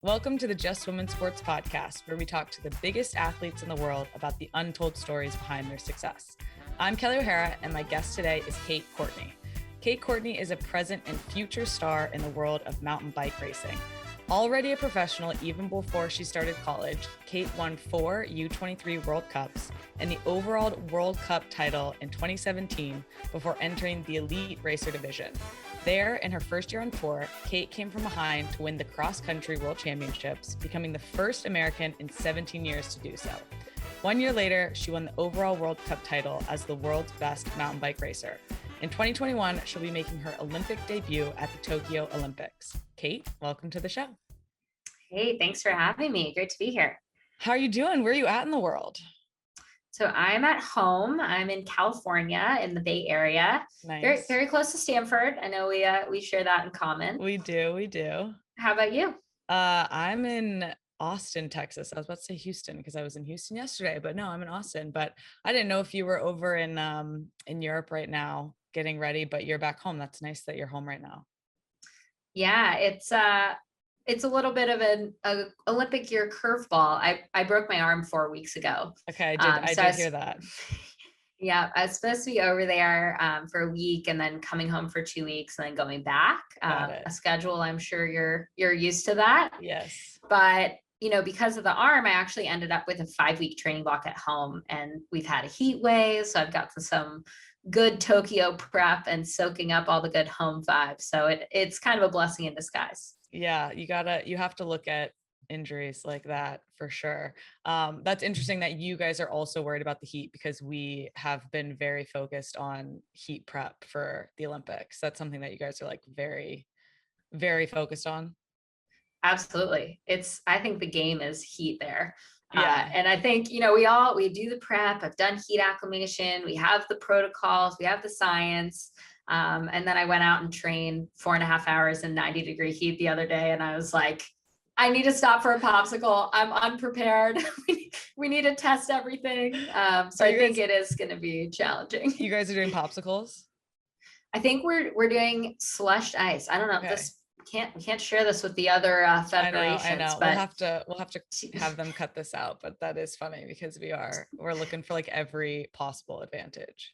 Welcome to the Just Women Sports podcast, where we talk to the biggest athletes in the world about the untold stories behind their success. I'm Kelley O'Hara, and my guest today is Kate Courtney. Kate Courtney is a present and future star in the world of mountain bike racing. Already a professional even before she started college, Kate won 4 U23 World Cups and the overall World Cup title in 2017 before entering the Elite Racer division. There, in her first year on tour, Kate came from behind to win the cross-country World Championships, becoming the first American in 17 years to do so. 1 year later, she won the overall World Cup title as the world's best mountain bike racer. In 2021, she'll be making her Olympic debut at the Tokyo Olympics. Kate, welcome to the show. Hey, thanks for having me. Great to be here. How are you doing? Where are you at in the world? So I'm at home. I'm in California in the Bay Area. Nice. Very, very close to Stanford. I know we share that in common. We do. How about you? I'm in Austin, Texas. I was about to say Houston because I was in Houston yesterday, but no, I'm in Austin. But I didn't know if you were over in Europe right now getting ready, but you're back home. That's nice that you're home right now. Yeah, it's a little bit of an Olympic year curveball. I broke my arm 4 weeks ago. Okay, I did hear that. Yeah, I was supposed to be over there for a week and then coming home for 2 weeks and then going back. A schedule, I'm sure you're used to that. Yes. But because of the arm, I actually ended up with a 5-week training block at home, and we've had a heat wave, so I've got some good Tokyo prep and soaking up all the good home vibes. So it's kind of a blessing in disguise. Yeah, you have to look at injuries like that for sure. That's interesting that you guys are also worried about the heat, because we have been very focused on heat prep for the Olympics. That's something that you guys are like very, very focused on. Absolutely. I think the game is heat there. Yeah. And I think, we do the prep. I've done heat acclimation. We have the protocols, we have the science. And then I went out and trained 4.5 hours in 90-degree heat the other day. And I was like, I need to stop for a popsicle. I'm unprepared. We need to test everything. So I think it is going to be challenging. You guys are doing popsicles? I think we're doing slushed ice. I don't know. Okay. We can't share this with the other federations. I know. But we'll have to have them cut this out. But that is funny because we're looking for like every possible advantage.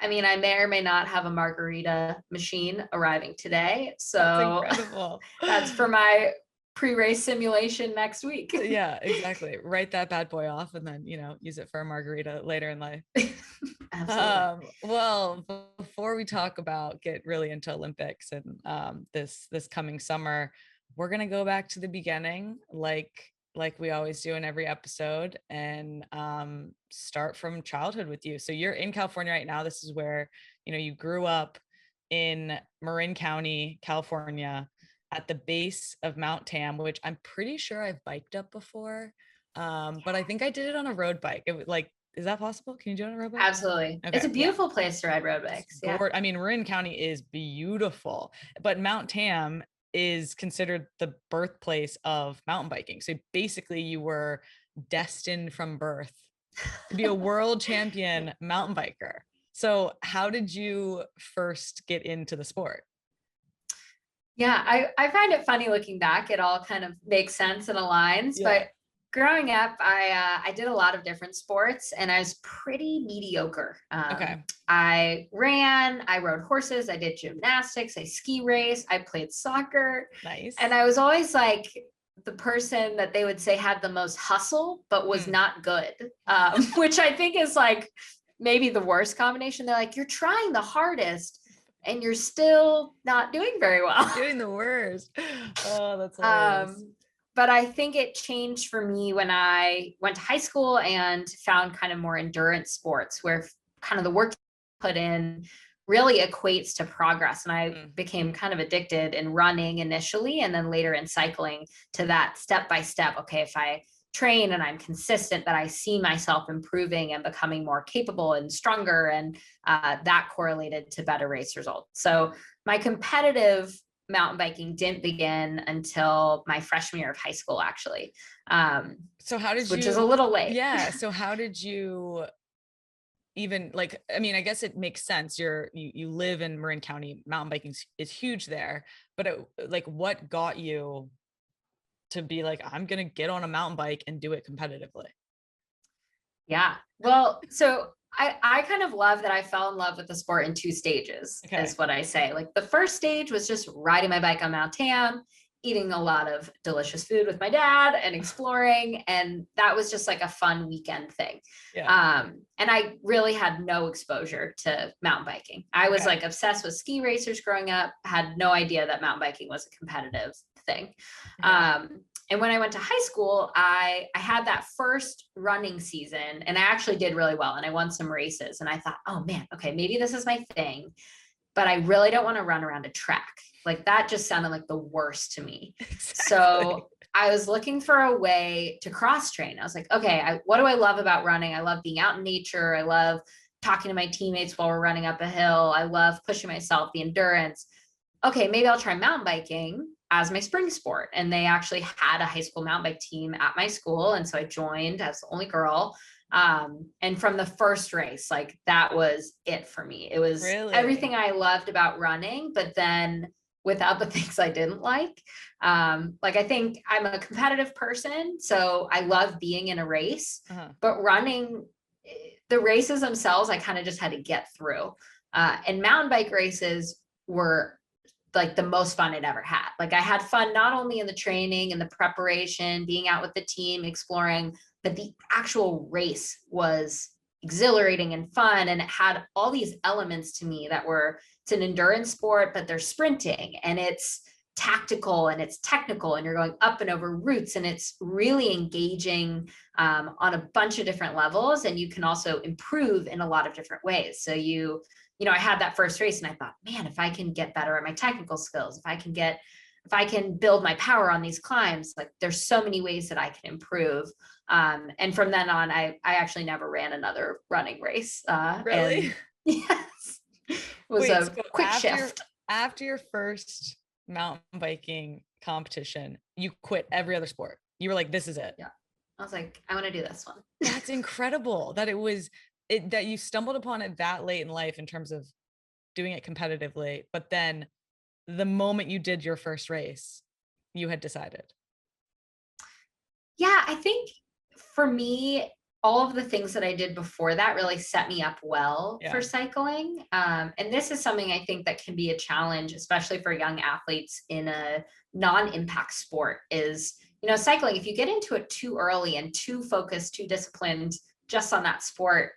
I mean, I may or may not have a margarita machine arriving today. So that's incredible. That's for my pre-race simulation next week. Yeah, exactly. Write that bad boy off and then, use it for a margarita later in life. Absolutely. Well, before we get really into Olympics and this coming summer, we're going to go back to the beginning, like we always do in every episode, and start from childhood with you. So you're in California right now. This is where, you grew up in Marin County, California, at the base of Mount Tam, which I'm pretty sure I've biked up before. But I think I did it on a road bike. It was like, is that possible? Can you do it on a road bike? Absolutely. Okay. It's a beautiful place to ride road bikes. Yeah. I mean, Marin County is beautiful, but Mount Tam is considered the birthplace of mountain biking. So basically you were destined from birth to be a world champion mountain biker. So how did you first get into the sport? Yeah, I find it funny looking back. It all kind of makes sense and aligns. Yeah. But growing up, I did a lot of different sports, and I was pretty mediocre. Okay. I ran, I rode horses, I did gymnastics, I ski raced, I played soccer. Nice. And I was always like the person that they would say had the most hustle, but was not good, which I think is like maybe the worst combination. They're like, you're trying the hardest and you're still not doing very well. Doing the worst. Oh, that's hilarious. But I think it changed for me when I went to high school and found kind of more endurance sports where kind of the work you put in really equates to progress. And I became kind of addicted in running initially, and then later in cycling, to that step by step. Okay, if I train and I'm consistent, that I see myself improving and becoming more capable and stronger, and that correlated to better race results. So my competitive mountain biking didn't begin until my freshman year of high school, actually. So how did you, which is a little late. Yeah. So how did you even I guess it makes sense. You live in Marin County, mountain biking is huge there, but what got you to be like, I'm going to get on a mountain bike and do it competitively? Yeah. Well, so I kind of love that I fell in love with the sport in two stages, is what I say. Like the first stage was just riding my bike on Mount Tam, eating a lot of delicious food with my dad and exploring. And that was just like a fun weekend thing. Yeah. And I really had no exposure to mountain biking. I was like obsessed with ski racers growing up, had no idea that mountain biking was a competitive thing. And when I went to high school, I had that first running season and I actually did really well and I won some races and I thought, oh man, okay, maybe this is my thing, but I really don't want to run around a track. Like that just sounded like the worst to me. Exactly. So I was looking for a way to cross train. I was like, okay, what do I love about running? I love being out in nature. I love talking to my teammates while we're running up a hill. I love pushing myself, the endurance. Okay, maybe I'll try mountain biking as my spring sport. And they actually had a high school mountain bike team at my school. And so I joined as the only girl. And from the first race, like that was it for me. It was everything I loved about running, but then without the things I didn't like. Like I think I'm a competitive person, so I love being in a race, but running, the races themselves, I kind of just had to get through. And mountain bike races were like the most fun I'd ever had. Like I had fun not only in the training and the preparation, being out with the team, exploring, but the actual race was exhilarating and fun. And it had all these elements to me that were, it's an endurance sport, but they're sprinting and it's tactical and it's technical and you're going up and over routes and it's really engaging on a bunch of different levels. And you can also improve in a lot of different ways. So I had that first race and I thought, man, if I can get better at my technical skills, if I can build my power on these climbs, like there's so many ways that I can improve. And from then on, I actually never ran another running race. Really? Yes. It was a quick shift. After your first mountain biking competition, you quit every other sport. You were like, this is it. Yeah. I was like, I want to do this one. That's incredible that that you stumbled upon it that late in life in terms of doing it competitively, but then the moment you did your first race, you had decided. Yeah, I think for me, all of the things that I did before that really set me up well for cycling. And this is something I think that can be a challenge, especially for young athletes in a non-impact sport is, cycling, if you get into it too early and too focused, too disciplined, just on that sport,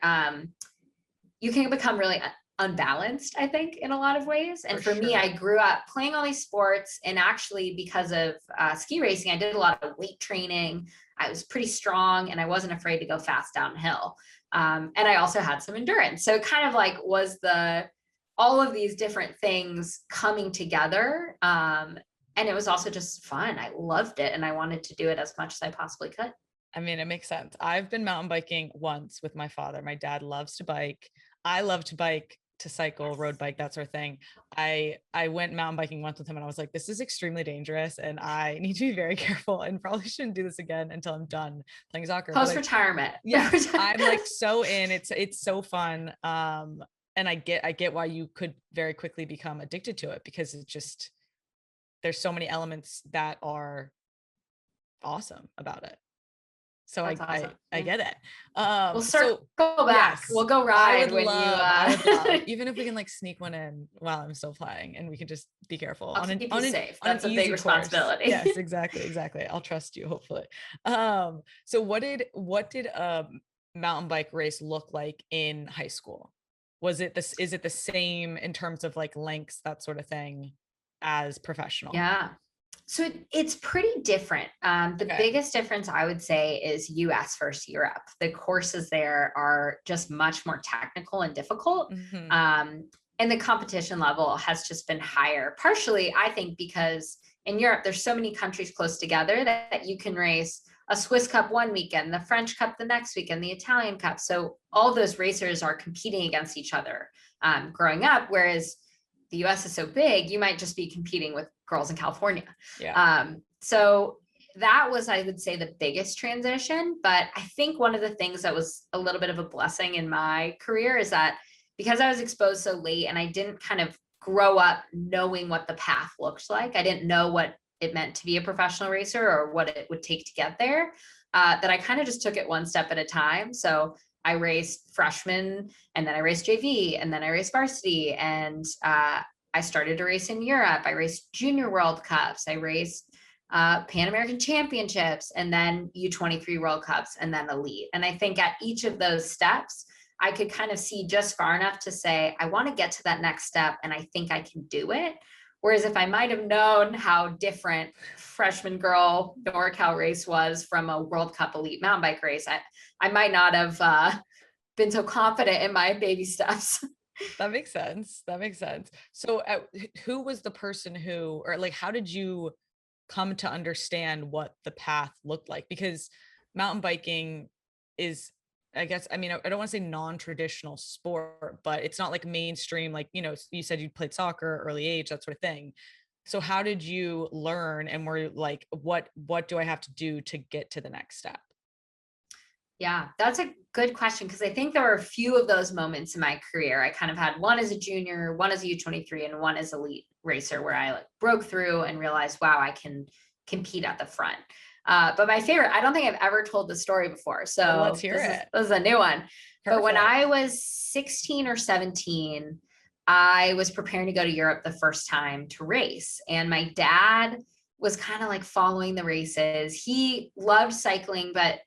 you can become really unbalanced, I think, in a lot of ways. And for me, I grew up playing all these sports, and actually because of ski racing, I did a lot of weight training. I was pretty strong and I wasn't afraid to go fast downhill. And I also had some endurance. So it kind of like was all of these different things coming together. And it was also just fun. I loved it. And I wanted to do it as much as I possibly could. I mean, it makes sense. I've been mountain biking once with my father. My dad loves to bike. I love to bike, to cycle, road bike, that sort of thing. I went mountain biking once with him and I was like, this is extremely dangerous and I need to be very careful and probably shouldn't do this again until I'm done playing soccer. Post-retirement. Yeah, I'm like so in. It's so fun. And I get why you could very quickly become addicted to it because it's just, there's so many elements that are awesome about it. So awesome. I get it. We'll go back. Yes, we'll go ride when I would love, even if we can like sneak one in while I'm still flying and we can just be careful. I'll keep you safe. That's a big responsibility. Yes, exactly. I'll trust you, hopefully. So what did a mountain bike race look like in high school? Is it the same in terms of like lengths, that sort of thing, as professional? Yeah. So it's pretty different. The biggest difference I would say is US versus Europe. The courses there are just much more technical and difficult. Mm-hmm. And the competition level has just been higher, partially, I think, because in Europe, there's so many countries close together that you can race a Swiss Cup one weekend, the French Cup the next weekend, the Italian Cup. So all those racers are competing against each other growing up, whereas the US is so big, you might just be competing with girls in California. Yeah. So that was, I would say, the biggest transition. But I think one of the things that was a little bit of a blessing in my career is that because I was exposed so late and I didn't kind of grow up knowing what the path looked like, I didn't know what it meant to be a professional racer or what it would take to get there, that I kind of just took it one step at a time. So I raced freshman, and then I raced JV, and then I raced varsity, and I started to race in Europe. I raced junior World Cups. I raced Pan American Championships, and then U23 World Cups, and then elite. And I think at each of those steps, I could kind of see just far enough to say, I want to get to that next step, and I think I can do it. Whereas if I might have known how different freshman girl NorCal race was from a World Cup elite mountain bike race, I might not have been so confident in my baby steps. That makes sense. That makes sense. So who was the person who, or like, how did you come to understand what the path looked like? Because mountain biking is, I guess, I mean, I don't want to say non-traditional sport, but it's not like mainstream, like, you know, you said you played soccer early age, that sort of thing. So how did you learn, and were like, what do I have to do to get to the next step? Yeah, that's a good question, because I think there were a few of those moments in my career. I kind of had one as a junior, one as a U23, and one as elite racer, where I like broke through and realized, wow, I can compete at the front. But my favorite, I don't think I've ever told the story before. So well, let's hear it. This is a new one. Perfect. But when I was 16 or 17, I was preparing to go to Europe the first time to race. And my dad was kind of like following the races. He loved cycling, but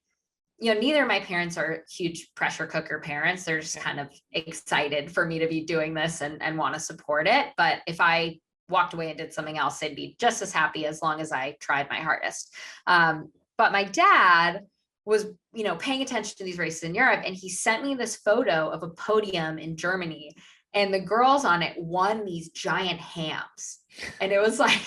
you know, neither of my parents are huge pressure cooker parents. They're just kind of excited for me to be doing this and want to support it. But if I walked away and did something else, they'd be just as happy as long as I tried my hardest. But my dad was, you know, paying attention to these races in Europe, and he sent me this photo of a podium in Germany, and the girls on it won these giant hams. And it was like,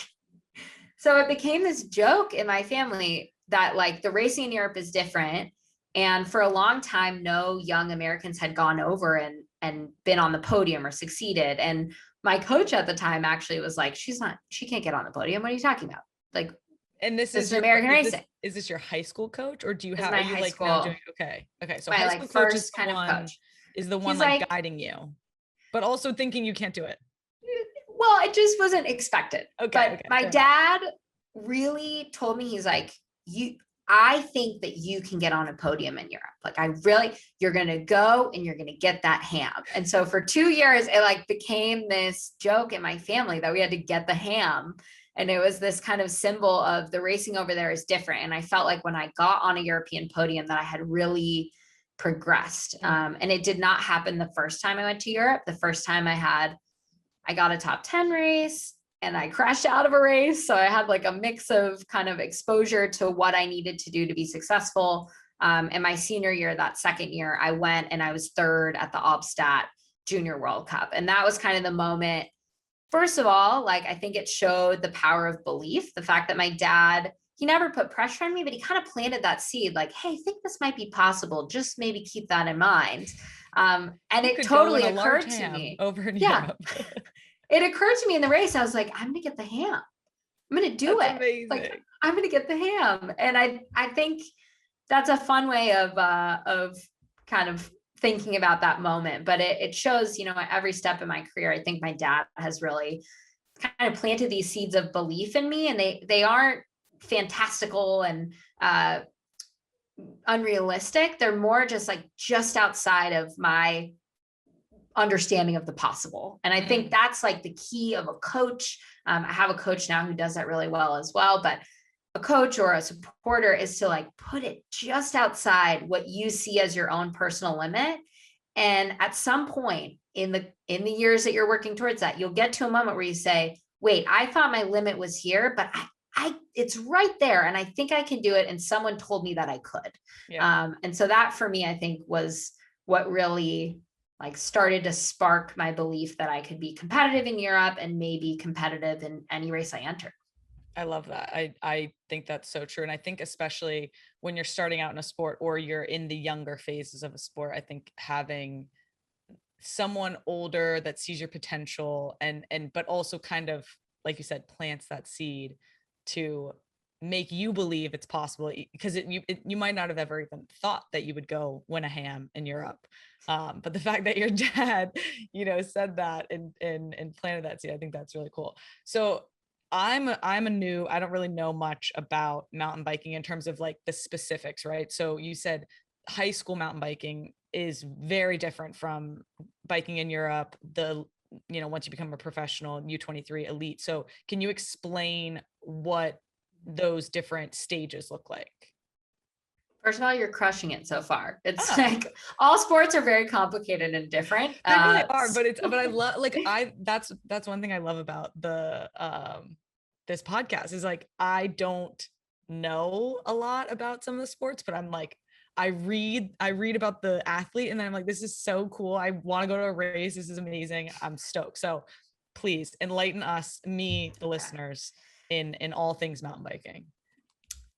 so it became this joke in my family that like the racing in Europe is different. And for a long time, no young Americans had gone over and been on the podium or succeeded. And my coach at the time actually was like, she can't get on the podium. What are you talking about? Like, and this is American racing. Is this your high school coach, or do you have, are you like now doing, okay. So my high like school coach first is kind of coach. Is the one like guiding you, but also thinking you can't do it. Well, it just wasn't expected. Okay. But my dad really told me, he's like, I think that you can get on a podium in Europe. Like you're going to go and you're going to get that ham. And so for 2 years, it like became this joke in my family that we had to get the ham. And it was this kind of symbol of the racing over there is different. And I felt like when I got on a European podium that I had really progressed. And it did not happen the first time I went to Europe. The first time I got a top 10 race, and I crashed out of a race. So I had like a mix of kind of exposure to what I needed to do to be successful. And my senior year, that second year, I went and I was third at the Obstat Junior World Cup. And that was kind of the moment. First of all, like, I think it showed the power of belief. The fact that my dad, he never put pressure on me, but he kind of planted that seed like, hey, I think this might be possible. Just maybe keep that in mind. And it totally occurred to me. Over in Europe. It occurred to me in the race. I was like, I'm going to get the ham. I'm going to do it. Amazing. Like, I'm going to get the ham. And I think that's a fun way of kind of thinking about that moment. But it shows, you know, at every step in my career, I think my dad has really kind of planted these seeds of belief in me, and they aren't fantastical and unrealistic. They're more just like just outside of my understanding of the possible. And I think that's like the key of a coach. I have a coach now who does that really well as well, but a coach or a supporter is to like put it just outside what you see as your own personal limit. And at some point in the years that you're working towards that, you'll get to a moment where you say, wait, I thought my limit was here, but it's right there. And I think I can do it. And someone told me that I could. Yeah. And so that for me, I think was what really like started to spark my belief that I could be competitive in Europe and maybe competitive in any race I entered. I love that. I think that's so true. And I think especially when you're starting out in a sport or you're in the younger phases of a sport, I think having someone older that sees your potential and but also kind of, like you said, plants that seed to make you believe it's possible, because you might not have ever even thought that you would go win a ham in Europe. But the fact that your dad, you know, said that and planted that seed, I think that's really cool. So I'm a new, I don't really know much about mountain biking in terms of like the specifics, right? So you said high school mountain biking is very different from biking in Europe, once you become a professional U23 elite. So can you explain what those different stages look like? First of all, you're crushing it so far. It's Oh. like all sports are very complicated and different. They really are, but I love, like, that's one thing I love about the this podcast is like I don't know a lot about some of the sports, but I'm like I read about the athlete and then I'm like, this is so cool. I want to go to a race. This is amazing. I'm stoked. So please enlighten us, the listeners, in all things mountain biking.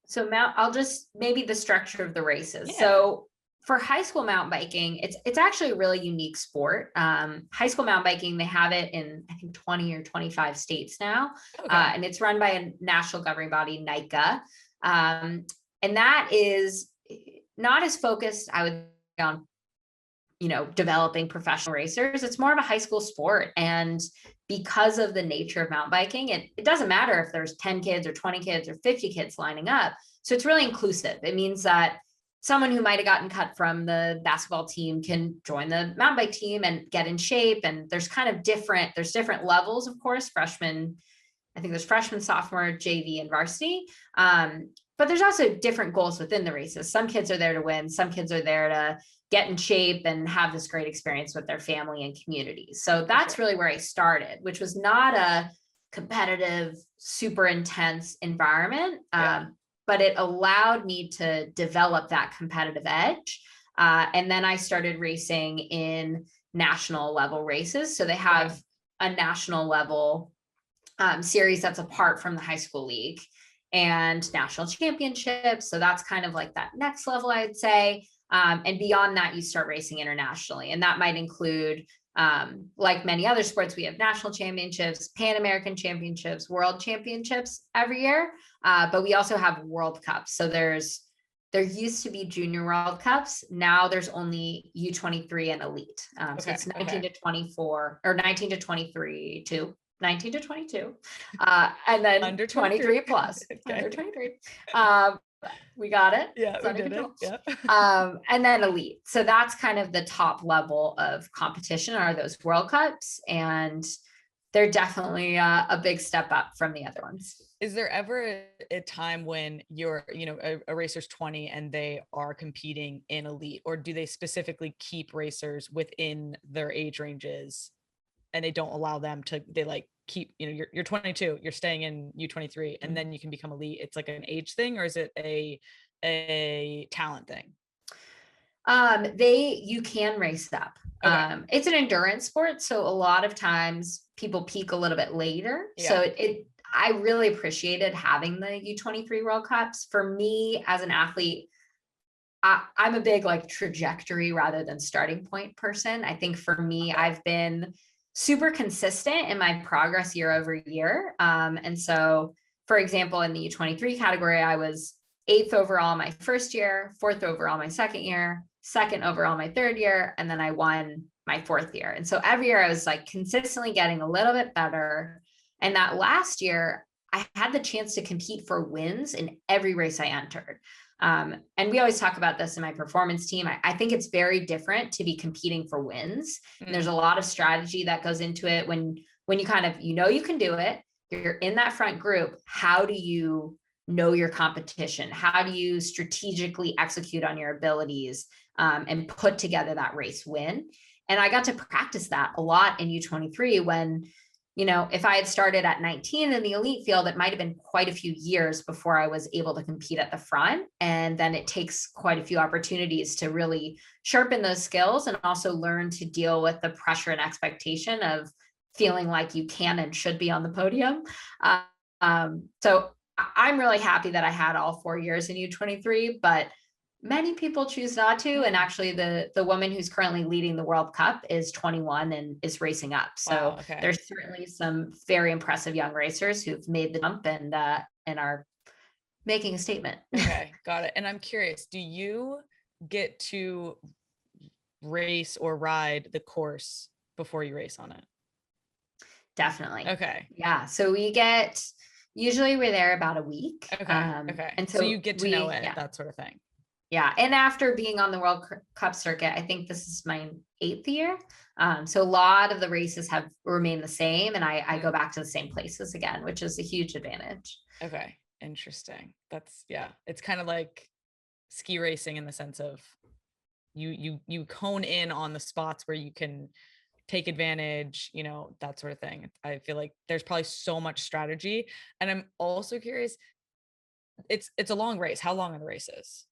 So I'll just maybe the structure of the races. Yeah. So for high school mountain biking, it's actually a really unique sport. High school mountain biking, they have it in I think 20 or 25 states now, and it's run by a national governing body, NICA, and that is not as focused, I would say, on developing professional racers. It's more of a high school sport, and because of the nature of mountain biking, it doesn't matter if there's 10 kids or 20 kids or 50 kids lining up. So it's really inclusive. It means that someone who might have gotten cut from the basketball team can join the mountain bike team and get in shape. And there's different levels, of course, freshman, sophomore, JV, and varsity. But there's also different goals within the races. Some kids are there to win. Some kids are there to get in shape and have this great experience with their family and community. So that's really where I started, which was not a competitive, super intense environment. But it allowed me to develop that competitive edge. And then I started racing in national level races. So they have a national level series that's apart from the high school league, and national championships. So that's kind of like that next level, I'd say. And beyond that, you start racing internationally. And that might include, like many other sports, we have national championships, Pan American championships, world championships every year. But we also have World Cups. So there used to be junior World Cups. Now there's only U23 and elite. So it's 19 to 24 or 19 to 23 too. 19 to 22, and then under 23 plus. Under 23. We got it. Yeah, we did it. Yeah. And then elite. So that's kind of the top level of competition are those World Cups, and they're definitely a big step up from the other ones. Is there ever a time when you're, a racer's 20 and they are competing in elite, or do they specifically keep racers within their age ranges and they don't allow them to, they like keep, you're 22, you're staying in U23 and then you can become elite? It's like an age thing, or is it a talent thing? You can race up. Okay. It's an endurance sport. So a lot of times people peak a little bit later. Yeah. So I really appreciated having the U23 World Cups. For me as an athlete, I'm a big like trajectory rather than starting point person. I think for me, I've been super consistent in my progress year over year. And so, for example, in the U23 category, I was 8th overall my first year, 4th overall my second year, 2nd overall my third year, and then I won my 4th year. And so every year I was like consistently getting a little bit better. And that last year, I had the chance to compete for wins in every race I entered. And we always talk about this in my performance team. I think it's very different to be competing for wins. And there's a lot of strategy that goes into it when you kind of, you can do it, you're in that front group. How do you know your competition? How do you strategically execute on your abilities and put together that race win? And I got to practice that a lot in U23 when, if I had started at 19 in the elite field, it might have been quite a few years before I was able to compete at the front. And then it takes quite a few opportunities to really sharpen those skills and also learn to deal with the pressure and expectation of feeling like you can and should be on the podium. So I'm really happy that I had all 4 years in U23, but many people choose not to. And actually the woman who's currently leading the World Cup is 21 and is racing up. So there's certainly some very impressive young racers who've made the jump and are making a statement. Okay, got it. And I'm curious, do you get to race or ride the course before you race on it? Definitely. Okay. Yeah. So usually we're there about a week. Okay. And So so you get to know it, that sort of thing. Yeah. And after being on the World Cup circuit, I think this is my 8th year. So a lot of the races have remained the same, and I go back to the same places again, which is a huge advantage. Okay. Interesting. It's kind of like ski racing in the sense of you hone in on the spots where you can take advantage, that sort of thing. I feel like there's probably so much strategy. And I'm also curious, it's a long race. How long are the races?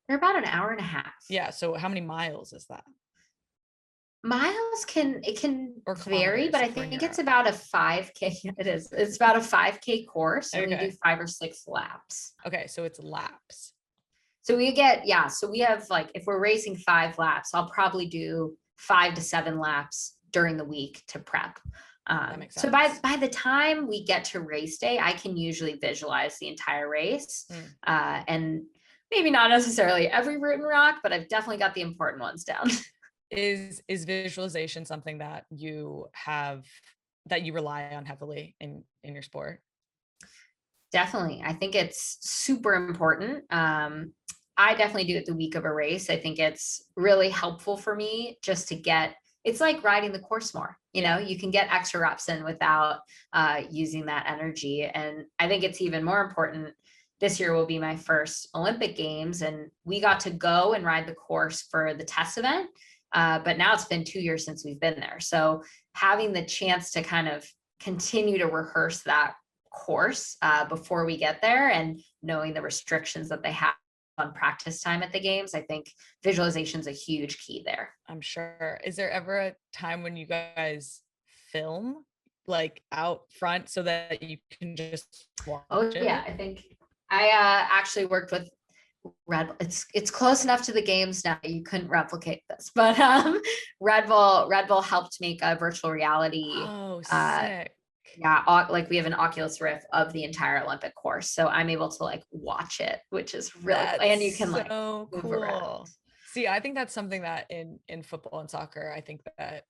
They're about an hour and a half. Yeah. So how many miles is that? Miles can Or vary, but I think it's about a 5K. It is. It's about a 5K course, and we do 5 or 6 laps. Okay, so it's laps. So we have like, if we're racing 5 laps, I'll probably do 5 to 7 laps during the week to prep. That makes sense. So by the time we get to race day, I can usually visualize the entire race, and maybe not necessarily every route and rock, but I've definitely got the important ones down. Is visualization something that you rely on heavily in your sport? Definitely. I think it's super important. I definitely do it the week of a race. I think it's really helpful for me just to it's like riding the course more. You can get extra reps in without using that energy. And I think it's even more important. This year will be my first Olympic Games, and we got to go and ride the course for the test event. But now it's been 2 years since we've been there. So having the chance to kind of continue to rehearse that course before we get there, and knowing the restrictions that they have on practice time at the games, I think visualization is a huge key there. I'm sure. Is there ever a time when you guys film like out front so that you can just watch it? Yeah, I think I actually worked with Red Bull. It's close enough to the games now you couldn't replicate this, but Red Bull helped make a virtual reality. Oh, sick. Like we have an Oculus Rift of the entire Olympic course, so I'm able to like watch it, which is really and you can so move cool. around. See, I think that's something that in football and soccer, I think that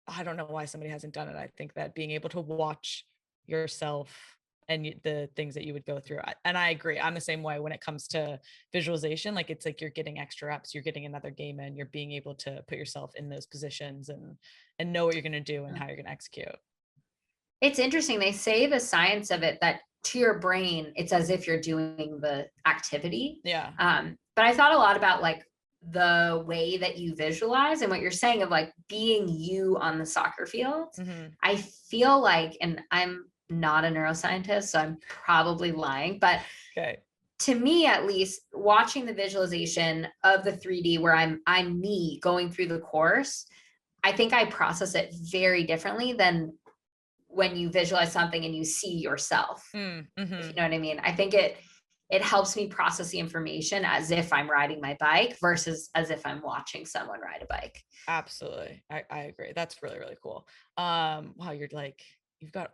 I don't know why somebody hasn't done it. I think that being able to watch yourself and the things that you would go through. And I agree. I'm the same way when it comes to visualization. Like, it's like you're getting extra reps, you're getting another game in, you're being able to put yourself in those positions and know what you're going to do and how you're going to execute. It's interesting. They say the science of it, that to your brain, it's as if you're doing the activity. Yeah. But I thought a lot about like the way that you visualize and what you're saying of like being you on the soccer field. Mm-hmm. I feel like, and I'm not a neuroscientist, so I'm probably lying, but to me, at least, watching the visualization of the 3D where I'm me going through the course, I think I process it very differently than when you visualize something and you see yourself. Mm-hmm. If you know what I mean. I think it helps me process the information as if I'm riding my bike versus as if I'm watching someone ride a bike. Absolutely. I agree. That's really, really cool. Wow, you've got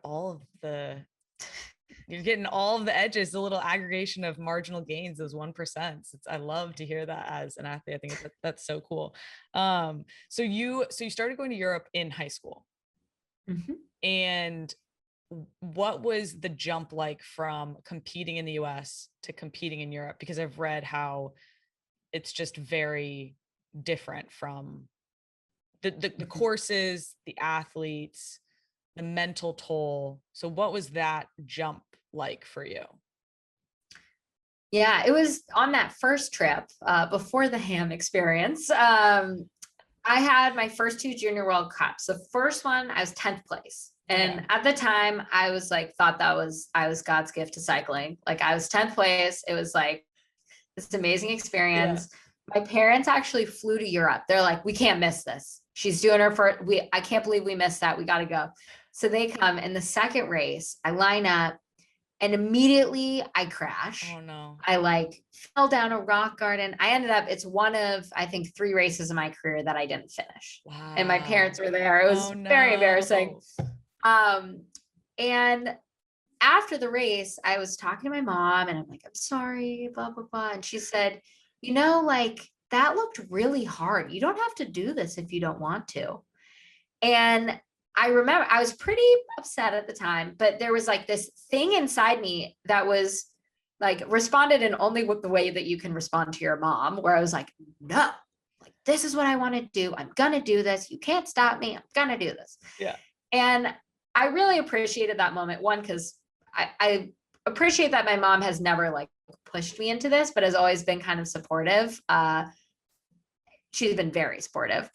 you're getting all of the edges, the little aggregation of marginal gains, those 1%. I love to hear that as an athlete. I think that's so cool. So you started going to Europe in high school. Mm-hmm. And what was the jump like from competing in the US to competing in Europe? Because I've read how it's just very different from the courses, the athletes, the mental toll. So what was that jump like for you? Yeah, it was on that first trip before the ham experience. I had my first 2 junior World Cups. The first one, I was 10th place. And at the time I was like, I was God's gift to cycling. Like, I was 10th place. It was like this amazing experience. Yeah. My parents actually flew to Europe. They're like, we can't miss this. She's doing her I can't believe we missed that. We got to go. So they come in the second race. I line up and immediately I crash. Oh no. I fell down a rock garden. It's one of, I think, 3 races in my career that I didn't finish. Wow. And my parents were there. It was very embarrassing. And after the race, I was talking to my mom and I'm like, I'm sorry, blah, blah, blah. And she said, that looked really hard. You don't have to do this if you don't want to. And I remember I was pretty upset at the time, but there was like this thing inside me that was like responded in only with the way that you can respond to your mom, where I was like, no, like this is what I want to do. I'm going to do this. You can't stop me. I'm going to do this. Yeah. And I really appreciated that moment. One, because I appreciate that my mom has never like pushed me into this, but has always been kind of supportive. She's been very supportive.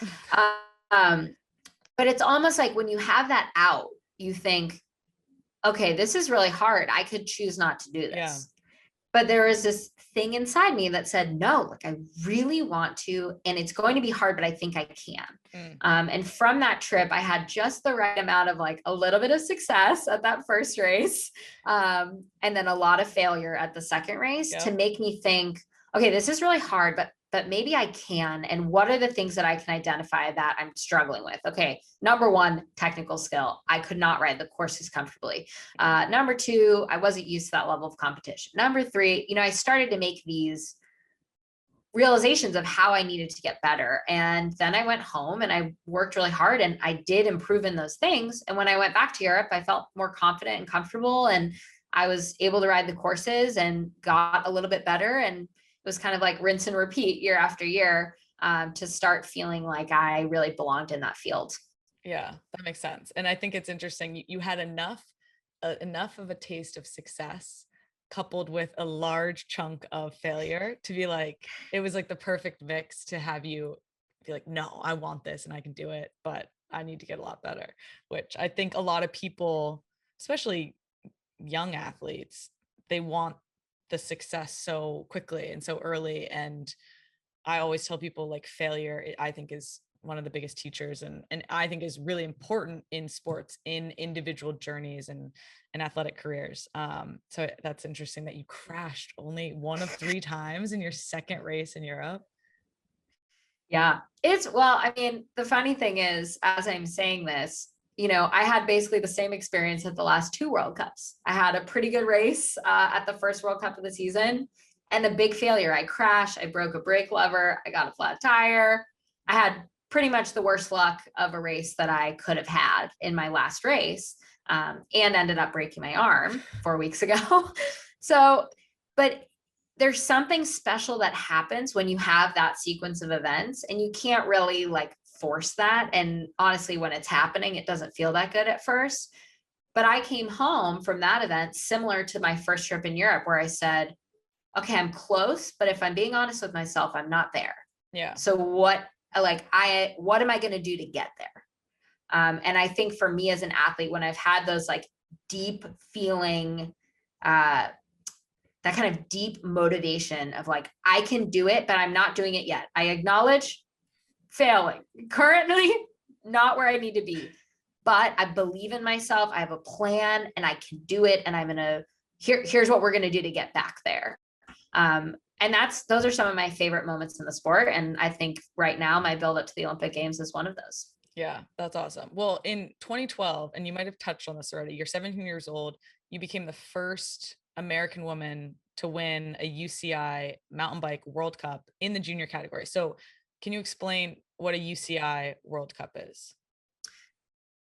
But it's almost like when you have that out, you think, okay, this is really hard. I could choose not to do this. Yeah. But there was this thing inside me that said, no, like I really want to, and it's going to be hard, but I think I can. And from that trip, I had just the right amount of like a little bit of success at that first race. And then a lot of failure at the second race to make me think, okay, this is really hard, but maybe I can. And what are the things that I can identify that I'm struggling with? Okay. Number one, technical skill. I could not ride the courses comfortably. Number two, I wasn't used to that level of competition. Number three, I started to make these realizations of how I needed to get better. And then I went home and I worked really hard and I did improve in those things. And when I went back to Europe, I felt more confident and comfortable, and I was able to ride the courses and got a little bit better. And it was kind of like rinse and repeat year after year to start feeling like I really belonged in that field. Yeah, that makes sense. And I think it's interesting. You had enough of a taste of success coupled with a large chunk of failure to be like, it was like the perfect mix to have you be like, no, I want this and I can do it, but I need to get a lot better, which I think a lot of people, especially young athletes, they want the success so quickly and so early. And I always tell people like failure, I think is one of the biggest teachers and I think is really important in sports, in individual journeys and athletic careers. So that's interesting that you crashed only one of 3 times in your second race in Europe. Yeah, I mean, the funny thing is, as I'm saying this, I had basically the same experience at the last 2 World Cups. I had a pretty good race at the first World Cup of the season and a big failure. I crashed, I broke a brake lever, I got a flat tire. I had pretty much the worst luck of a race that I could have had in my last race, and ended up breaking my arm 4 weeks ago. So, but there's something special that happens when you have that sequence of events, and you can't really like force that. And honestly, when it's happening, it doesn't feel that good at first. But I came home from that event similar to my first trip in Europe, where I said, okay, I'm close, but if I'm being honest with myself, I'm not there. Yeah. So what am I going to do to get there? And I think for me as an athlete, when I've had those like deep feeling, that kind of deep motivation of like, I can do it, but I'm not doing it yet. I acknowledge failing, currently not where I need to be, but I believe in myself. I have a plan and I can do it. And I'm going to, here's what we're going to do to get back there. And those are some of my favorite moments in the sport. And I think right now my build up to the Olympic Games is one of those. Yeah, that's awesome. Well, in 2012, and you might have touched on this already, you're 17 years old, you became the first American woman to win a UCI mountain bike World Cup in the junior category. So can you explain what a UCI World Cup is?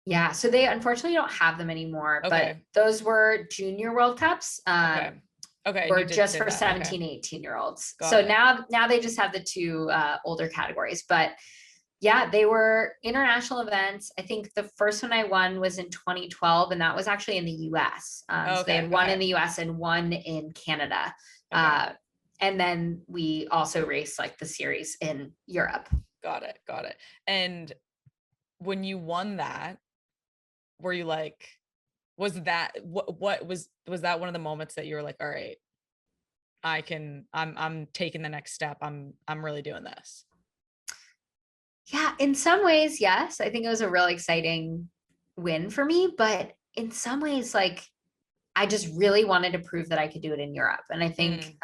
Yeah, so they unfortunately don't have them anymore, but those were junior World Cups. Okay. Or just for 17, 18-year-olds. So now they just have the 2 older categories, but yeah, they were international events. I think the first one I won was in 2012, and that was actually in the US. So they had one in the US and one in Canada. And then we also raced like the series in Europe. Got it. And when you won that, were you like, was that what was that one of the moments that you were like, all right, I'm taking the next step. I'm really doing this. Yeah, in some ways, yes. I think it was a really exciting win for me, but in some ways, like I just really wanted to prove that I could do it in Europe. And I think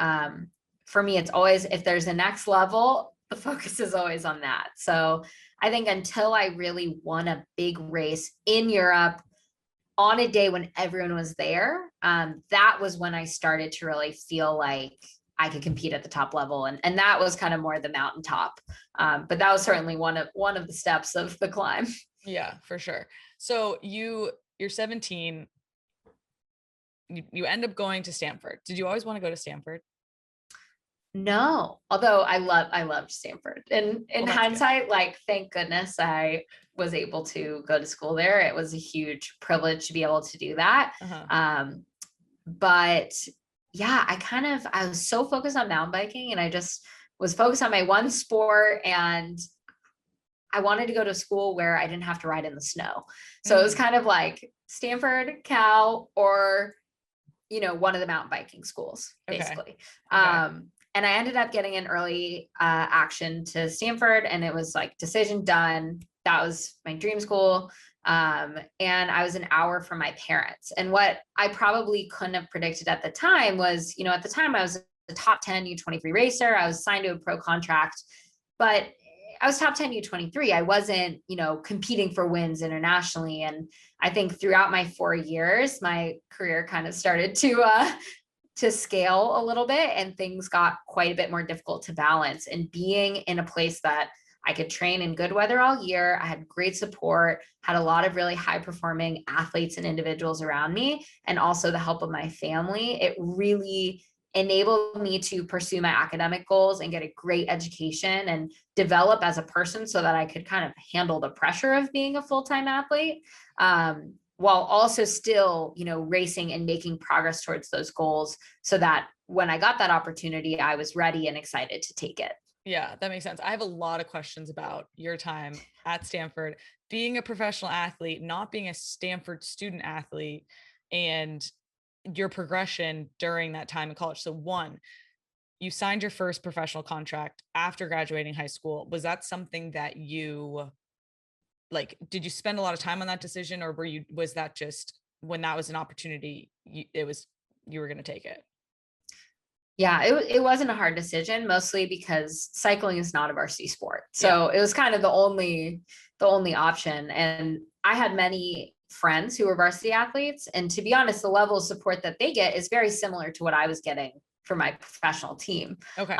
for me, it's always, if there's a next level, the focus is always on that. So I think until I really won a big race in Europe on a day when everyone was there, that was when I started to really feel like I could compete at the top level. And that was kind of more the mountaintop. But that was certainly one of the steps of the climb. Yeah, for sure. So you're 17, you end up going to Stanford. Did you always want to go to Stanford? No, although I loved Stanford. And in hindsight, like, thank goodness I was able to go to school there. It was a huge privilege to be able to do that. But yeah, I was so focused on mountain biking, and I just was focused on my one sport, and I wanted to go to school where I didn't have to ride in the snow. So it was kind of like Stanford, Cal, or, one of the mountain biking schools, basically. And I ended up getting an early action to Stanford, and it was like decision done. That was my dream school. And I was an hour from my parents. And what I probably couldn't have predicted at the time was, at the time I was a top 10 U23 racer. I was signed to a pro contract, but I was top 10 U23. I wasn't, competing for wins internationally. And I think throughout my 4 years, my career kind of started to scale a little bit, and things got quite a bit more difficult to balance. And being in a place that I could train in good weather all year, I had great support, had a lot of really high performing athletes and individuals around me, and also the help of my family, it really enabled me to pursue my academic goals and get a great education and develop as a person so that I could kind of handle the pressure of being a full-time athlete. While also still, racing and making progress towards those goals, so that when I got that opportunity, I was ready and excited to take it. Yeah, that makes sense. I have a lot of questions about your time at Stanford, being a professional athlete, not being a Stanford student athlete, and your progression during that time in college. So one, you signed your first professional contract after graduating high school. Was that something that did you spend a lot of time on that decision, or was that just when that was an opportunity, you were going to take it? Yeah, it wasn't a hard decision, mostly because cycling is not a varsity sport. So it was kind of the only option. And I had many friends who were varsity athletes. And to be honest, the level of support that they get is very similar to what I was getting for my professional team. Okay.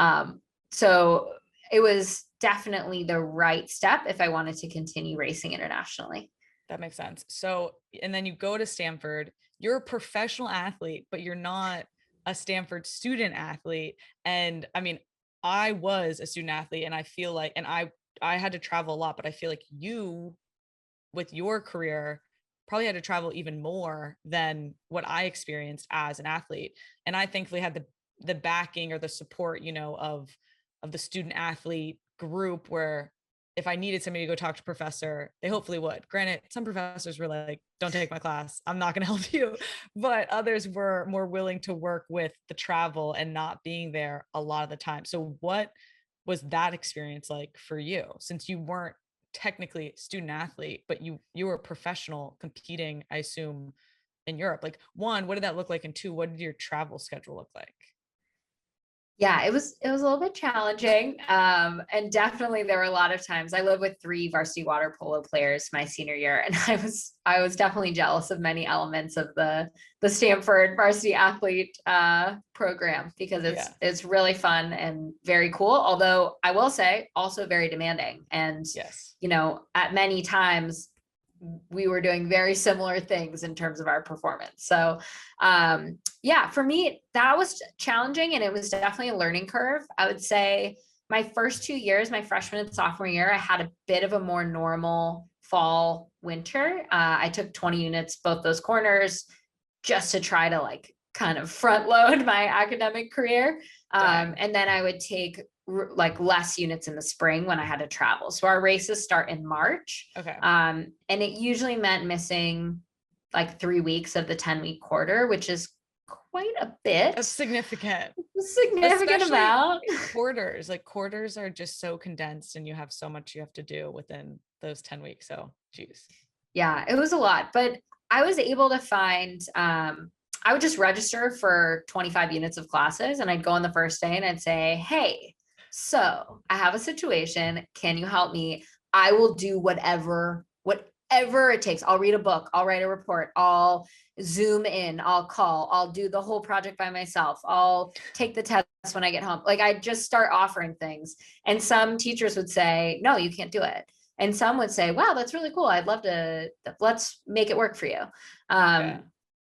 So it was definitely the right step if I wanted to continue racing internationally. That makes sense. So, and then you go to Stanford, you're a professional athlete, but you're not a Stanford student athlete. And I mean, I was a student athlete, and I feel like, and I had to travel a lot, but I feel like you, with your career, probably had to travel even more than what I experienced as an athlete. And I thankfully had the backing or the support, of the student athlete group, where if I needed somebody to go talk to a professor, they hopefully would. Granted, some professors were like, don't take my class, I'm not going to help you. But others were more willing to work with the travel and not being there a lot of the time. So what was that experience like for you, since you weren't technically a student athlete, but you were a professional competing, I assume, in Europe? Like, one, what did that look like? And two, what did your travel schedule look like? Yeah, it was a little bit challenging. And definitely there were a lot of times I lived with 3 varsity water polo players my senior year. And I was definitely jealous of many elements of the Stanford varsity athlete program, because it's really fun and very cool. Although I will say also very demanding. And, yes, at many times we were doing very similar things in terms of our performance. So, for me, that was challenging, and it was definitely a learning curve. I would say my first 2 years, my freshman and sophomore year, I had a bit of a more normal fall, winter. I took 20 units, both those corners, just to try to kind of front load my academic career. And then I would take less units in the spring when I had to travel. So our races start in March. Okay. And it usually meant missing 3 weeks of the 10-week quarter, which is quite a bit. That's significant. Significant amount. Quarters are just so condensed, and you have so much you have to do within those 10 weeks. So, geez. Yeah, it was a lot, but I was able to find, I would just register for 25 units of classes, and I'd go on the first day and I'd say, hey, so I have a situation. Can you help me? I will do whatever it takes. I'll read a book. I'll write a report. I'll Zoom in, I'll call, I'll do the whole project by myself. I'll take the test when I get home. Like I just start offering things. And some teachers would say, no, you can't do it. And some would say, wow, that's really cool. I'd love to, let's make it work for you.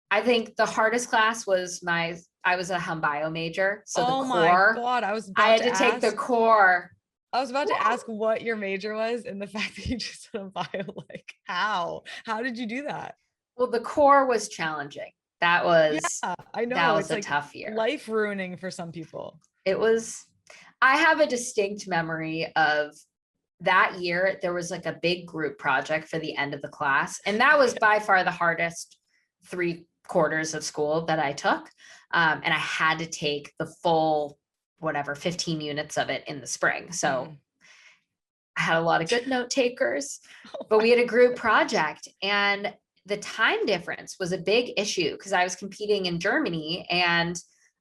I think the hardest class was I was a hum bio major. So the core, my God, I had to take the core. I was about to ask what your major was, and the fact that you just said a bio, like how did you do that? Well, the core was challenging. That was, I know, that was it's a like tough year. Life ruining for some people. It was, I have a distinct memory of that year. There was like a big group project for the end of the class. And that was by far the hardest 3/4 of school that I took. And I had to take the full, 15 units of it in the spring. So I had a lot of good note takers, but we had a group project, and the time difference was a big issue because I was competing in Germany. And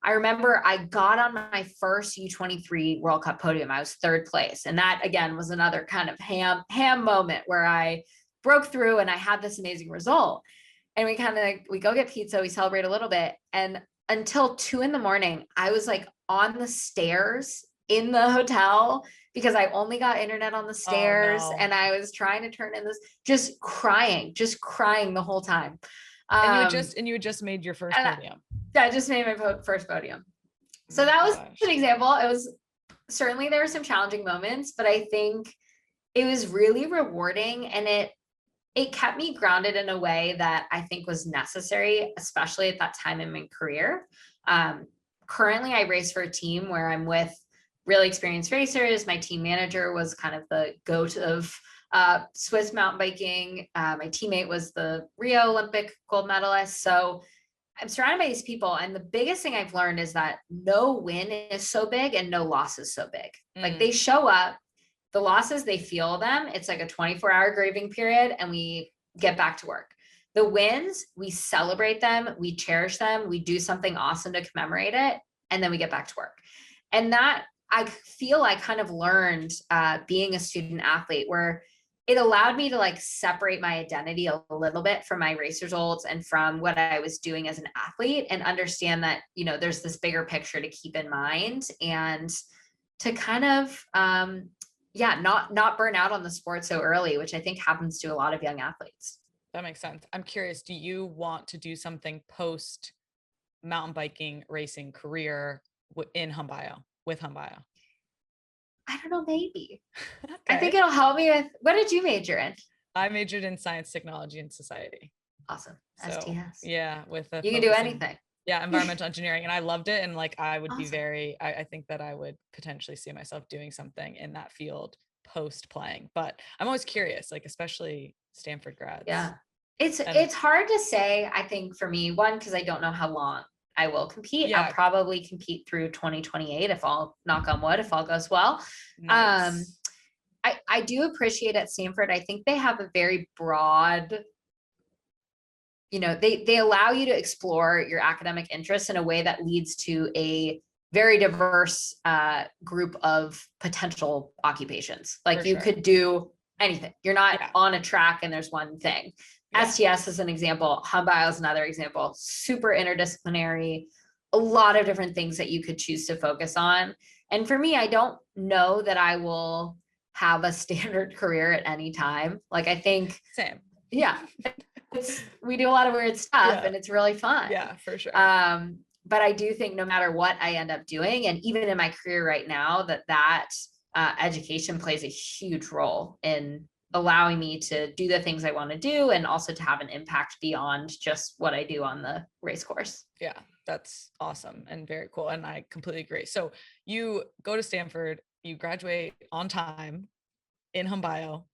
I remember I got on my first U23 World Cup podium. I was 3rd place. And that again was another kind of ham moment where I broke through and I had this amazing result. And we go get pizza, we celebrate a little bit. And until 2 a.m, I was like on the stairs in the hotel because I only got internet on the stairs. Oh, no. And I was trying to turn in this, just crying the whole time. And you had just made your first podium. I just made my first podium. So that was an example. It was certainly, there were some challenging moments, but I think it was really rewarding, and it kept me grounded in a way that I think was necessary, especially at that time in my career. Currently, I race for a team where I'm with really experienced racers. My team manager was kind of the goat of Swiss mountain biking. My teammate was the Rio Olympic gold medalist. So I'm surrounded by these people. And the biggest thing I've learned is that no win is so big and no loss is so big. Like they show up, the losses, they feel them. It's like a 24-hour grieving period, and we get back to work. The wins, we celebrate them, we cherish them, we do something awesome to commemorate it, and then we get back to work. And that, I feel I kind of learned being a student athlete, where it allowed me to like separate my identity a little bit from my race results and from what I was doing as an athlete, and understand that, there's this bigger picture to keep in mind, and to kind of, not burn out on the sport so early, which I think happens to a lot of young athletes. That makes sense. I'm curious, do you want to do something post mountain biking racing career in hum bio, with hum bio? I don't know, maybe. Okay. I think it'll help me with, what did you major in? I majored in science, technology, and society. Awesome. So, STS. Yeah. You can do anything. Yeah. Environmental engineering. And I loved it. And like, I would Awesome. be I think that I would potentially see myself doing something in that field post playing, but I'm always curious, like, especially Stanford grads. Yeah. It's hard to say, I think, for me, one, because I don't know how long I will compete. Yeah. I'll probably compete through 2028 if all, knock on wood, if all goes well. Nice. I do appreciate at Stanford, I think they have a very broad, they allow you to explore your academic interests in a way that leads to a very diverse group of potential occupations. Like you could do anything. You're not on a track and there's one thing. STS is an example. Hum bio is another example. Super interdisciplinary, a lot of different things that you could choose to focus on. And for me, I don't know that I will have a standard career at any time. Like, I think, same. Yeah, we do a lot of weird stuff and it's really fun. Yeah, for sure. But I do think no matter what I end up doing, and even in my career right now, that education plays a huge role in allowing me to do the things I want to do, and also to have an impact beyond just what I do on the race course. Yeah, that's awesome and very cool. And I completely agree. So you go to Stanford, you graduate on time in hum bio,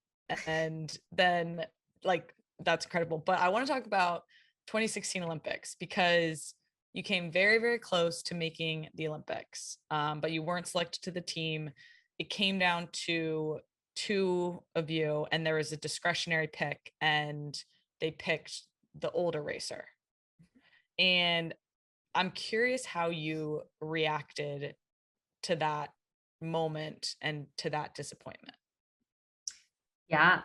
and then like, that's incredible. But I want to talk about 2016 Olympics, because you came very, very close to making the Olympics, but you weren't selected to the team. It came down to 2 of you, and there was a discretionary pick, and they picked the older racer. And I'm curious how you reacted to that moment and to that disappointment. Yeah,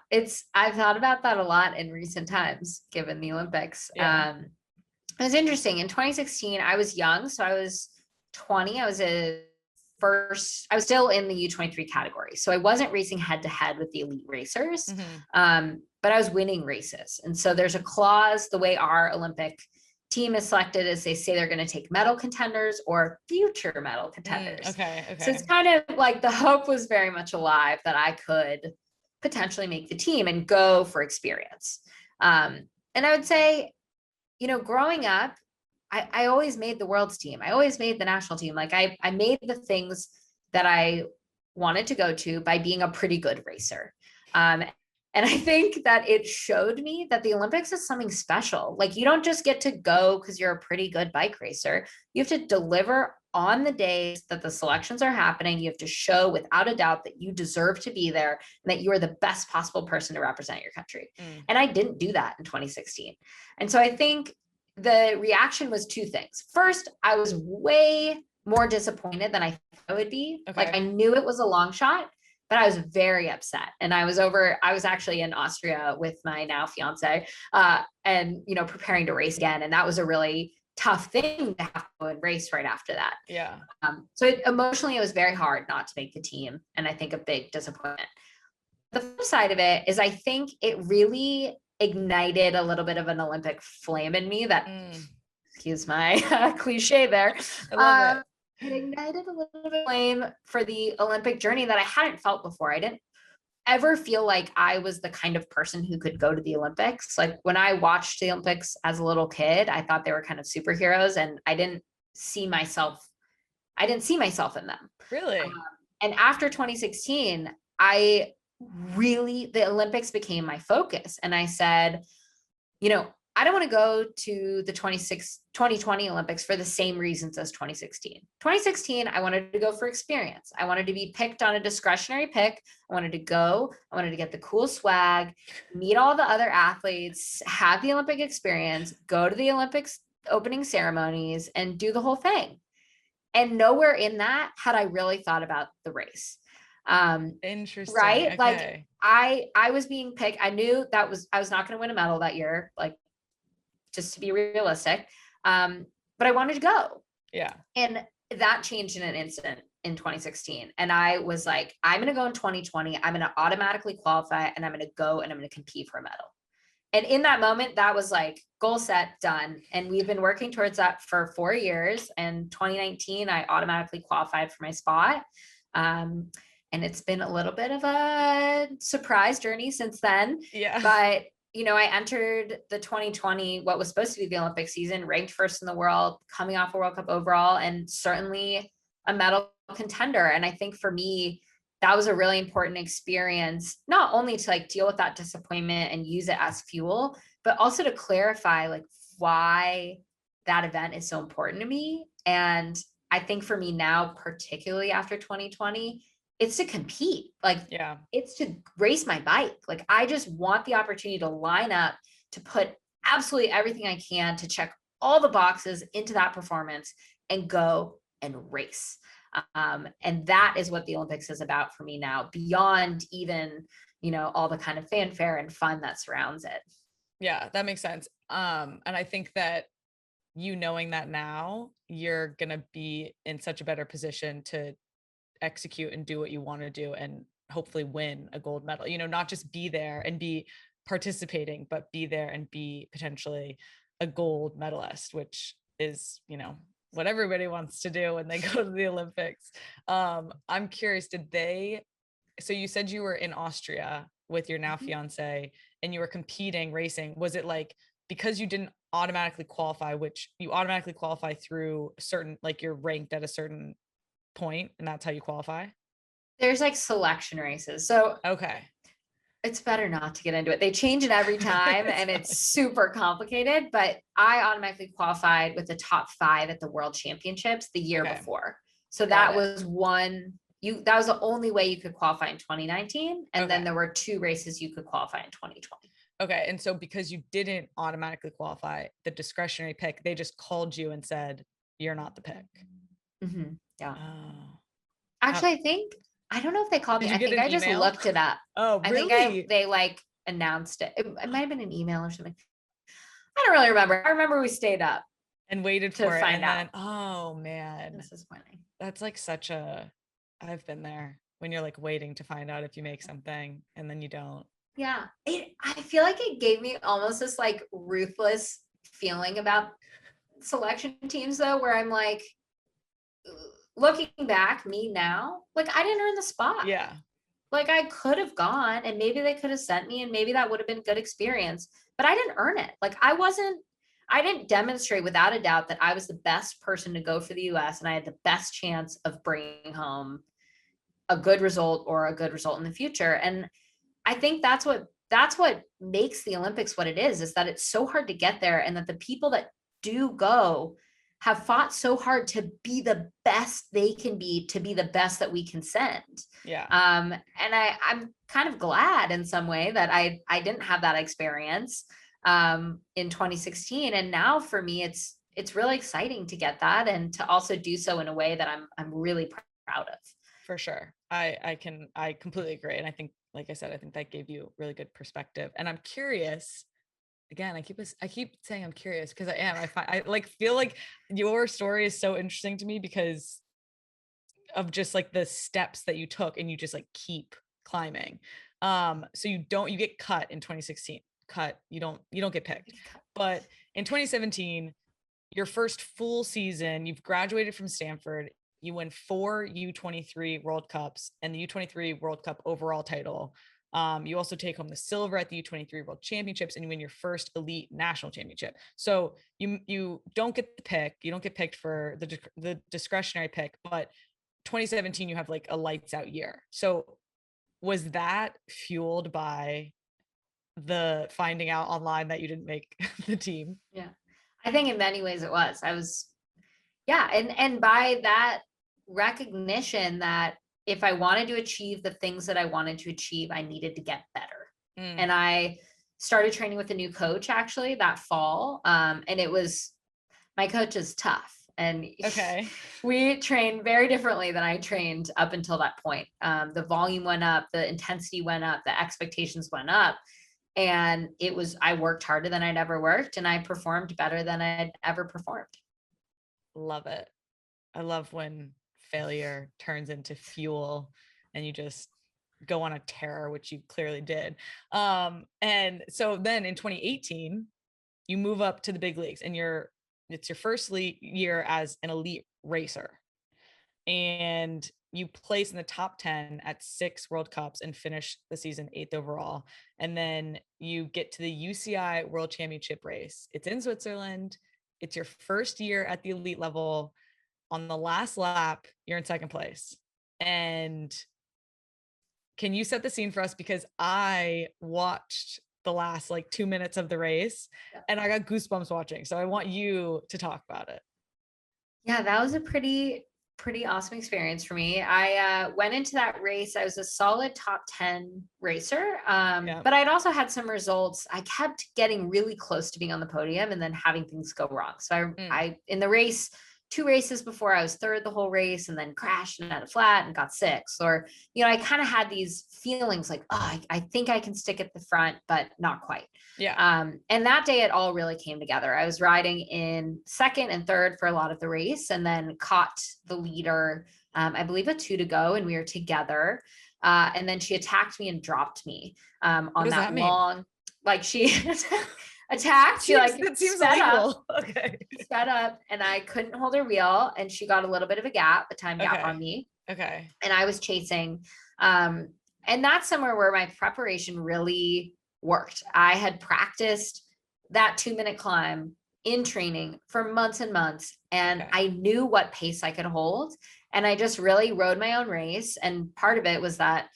I've thought about that a lot in recent times, given the Olympics. Yeah. It was interesting. In 2016, I was young. So I was 20. I was still in the U23 category. So I wasn't racing head to head with the elite racers, but I was winning races. And so there's a clause, the way our Olympic team is selected is they say they're going to take medal contenders or future medal contenders. Okay. So it's kind of like the hope was very much alive that I could potentially make the team and go for experience. And I would say, growing up, I always made the world's team. I always made the national team. Like I made the things that I wanted to go to by being a pretty good racer. And I think that it showed me that the Olympics is something special. Like you don't just get to go because you're a pretty good bike racer. You have to deliver on the days that the selections are happening. You have to show without a doubt that you deserve to be there and that you are the best possible person to represent your country. And I didn't do that in 2016. And so I think the reaction was two things. First, I was way more disappointed than I thought I would be. Okay. Like I knew it was a long shot, but I was very upset. And I was actually in Austria with my now fiance, and, preparing to race again. And that was a really tough thing to have to go and race right after that. Yeah. So emotionally, it was very hard not to make the team. And I think a big disappointment. The flip side of it is I think it really ignited a little bit of an Olympic flame in me that, excuse my cliche there. I love it. It ignited a little bit of flame for the Olympic journey that I hadn't felt before. I didn't ever feel like I was the kind of person who could go to the Olympics. Like when I watched the Olympics as a little kid, I thought they were kind of superheroes and I didn't see myself in them. Really? And after 2016, the Olympics became my focus. And I said, I don't want to go to the 2020 Olympics for the same reasons as 2016. 2016, I wanted to go for experience. I wanted to be picked on a discretionary pick. I wanted to go. I wanted to get the cool swag, meet all the other athletes, have the Olympic experience, go to the Olympics opening ceremonies, and do the whole thing. And nowhere in that had I really thought about the race. Interesting. Right? Okay. Like I was being picked. I knew I was not going to win a medal that year. Like, just to be realistic. But I wanted to go. Yeah. And that changed in an instant in 2016. And I was like, I'm going to go in 2020. I'm going to automatically qualify and I'm going to go and I'm going to compete for a medal. And in that moment, that was like goal set, done. And we've been working towards that for 4 years. And 2019, I automatically qualified for my spot. And it's been a little bit of a surprise journey since then. Yeah. But I entered the 2020, what was supposed to be the Olympic season, ranked first in the world, coming off a World Cup overall, and certainly a medal contender. And I think for me, that was a really important experience, not only to like deal with that disappointment and use it as fuel, but also to clarify like why that event is so important to me. And I think for me now, particularly after 2020, it's to compete. Like, it's to race my bike. Like, I just want the opportunity to line up, to put absolutely everything I can to check all the boxes into that performance and go and race. And that is what the Olympics is about for me now, beyond even, all the kind of fanfare and fun that surrounds it. Yeah, that makes sense. And I think that knowing that now, you're going to be in such a better position to execute and do what you want to do and hopefully win a gold medal, not just be there and be participating, but be there and be potentially a gold medalist, which is, what everybody wants to do when they go to the Olympics. I'm curious, so you said you were in Austria with your now fiance and you were competing, racing. Was it like, because you didn't automatically qualify, which you automatically qualify through certain, like you're ranked at a certain point and that's how you qualify? There's like selection races. So okay, it's better not to get into it. They change it every time and it's super complicated, but I automatically qualified with the top 5 at the World Championships the year before. So that was that was the only way you could qualify in 2019. And then there were 2 races you could qualify in 2020. Okay. And so because you didn't automatically qualify, the discretionary pick, they just called you and said, you're not the pick. Mm-hmm. Yeah. Oh. Actually, I don't know if they called me. I think I just looked it up. Oh, really? I think they like announced it. It might have been an email or something. I don't really remember. I remember we stayed up and waited to for it. find And out. then, oh man, Disappointing. that's like I've been there when you're like waiting to find out if you make something and then you don't. Yeah. I feel like it gave me almost this like ruthless feeling about selection teams though, where I'm like, looking back, me now, like I didn't earn the spot. Yeah. Like I could have gone and maybe they could have sent me and maybe that would have been good experience, but I didn't earn it. Like I didn't demonstrate without a doubt that I was the best person to go for the US and I had the best chance of bringing home a good result or a good result in the future. And I think that's what makes the Olympics what it is that it's so hard to get there and that the people that do go have fought so hard to be the best they can be, to be the best that we can send. Yeah. And I'm kind of glad in some way that I didn't have that experience in 2016. And now for me, it's really exciting to get that and to also do so in a way that I'm really proud of. For sure. I completely agree. And I think, like I said, I think that gave you really good perspective. And I'm curious, again, I keep saying I'm curious because I am. I feel like your story is so interesting to me because of just like the steps that you took and you just like keep climbing. So you get cut in 2016. You don't get picked. But in 2017, your first full season, you've graduated from Stanford. You win 4 U23 World Cups and the U23 World Cup overall title. You also take home the silver at the U23 World Championships and you win your first elite national championship. So you don't get the pick. You don't get picked for the discretionary pick, but 2017, you have like a lights out year. So was that fueled by the finding out online that you didn't make the team? Yeah, I think in many ways it was. And by that recognition that if I wanted to achieve the things that I wanted to achieve, I needed to get better. And I started training with a new coach actually that fall. And my coach is tough. And okay, we trained very differently than I trained up until that point. The volume went up, the intensity went up, the expectations went up. And I worked harder than I'd ever worked and I performed better than I'd ever performed. Love it. I love when failure turns into fuel and you just go on a tear, which you clearly did. And so then in 2018, you move up to the big leagues and it's your first year as an elite racer. And you place in the top 10 at 6 World Cups and finish the season 8th overall. And then you get to the UCI World Championship race. It's in Switzerland. It's your first year at the elite level. On the last lap, you're in second place. And can you set the scene for us? Because I watched the last like 2 minutes of the race and I got goosebumps watching. So I want you to talk about it. Yeah, that was a pretty awesome experience for me. I went into that race. I was a solid top 10 racer. But I'd also had some results. I kept getting really close to being on the podium and then having things go wrong. So I in the race, 2 races before I was third the whole race and then crashed and had a flat and got 6th. Or, I kind of had these feelings like, oh, I think I can stick at the front, but not quite. Yeah. And that day it all really came together. I was riding in second and third for a lot of the race and then caught the leader, I believe with 2 to go and we were together. And then she attacked me and dropped me on that long, like she attacked. She it seems illegal. Okay. Sped up and I couldn't hold her wheel and she got a little bit of a time gap on me. Okay. And I was chasing. And that's somewhere where my preparation really worked. I had practiced that 2-minute climb in training for months and months. And I knew what pace I could hold. And I just really rode my own race. And part of it was that,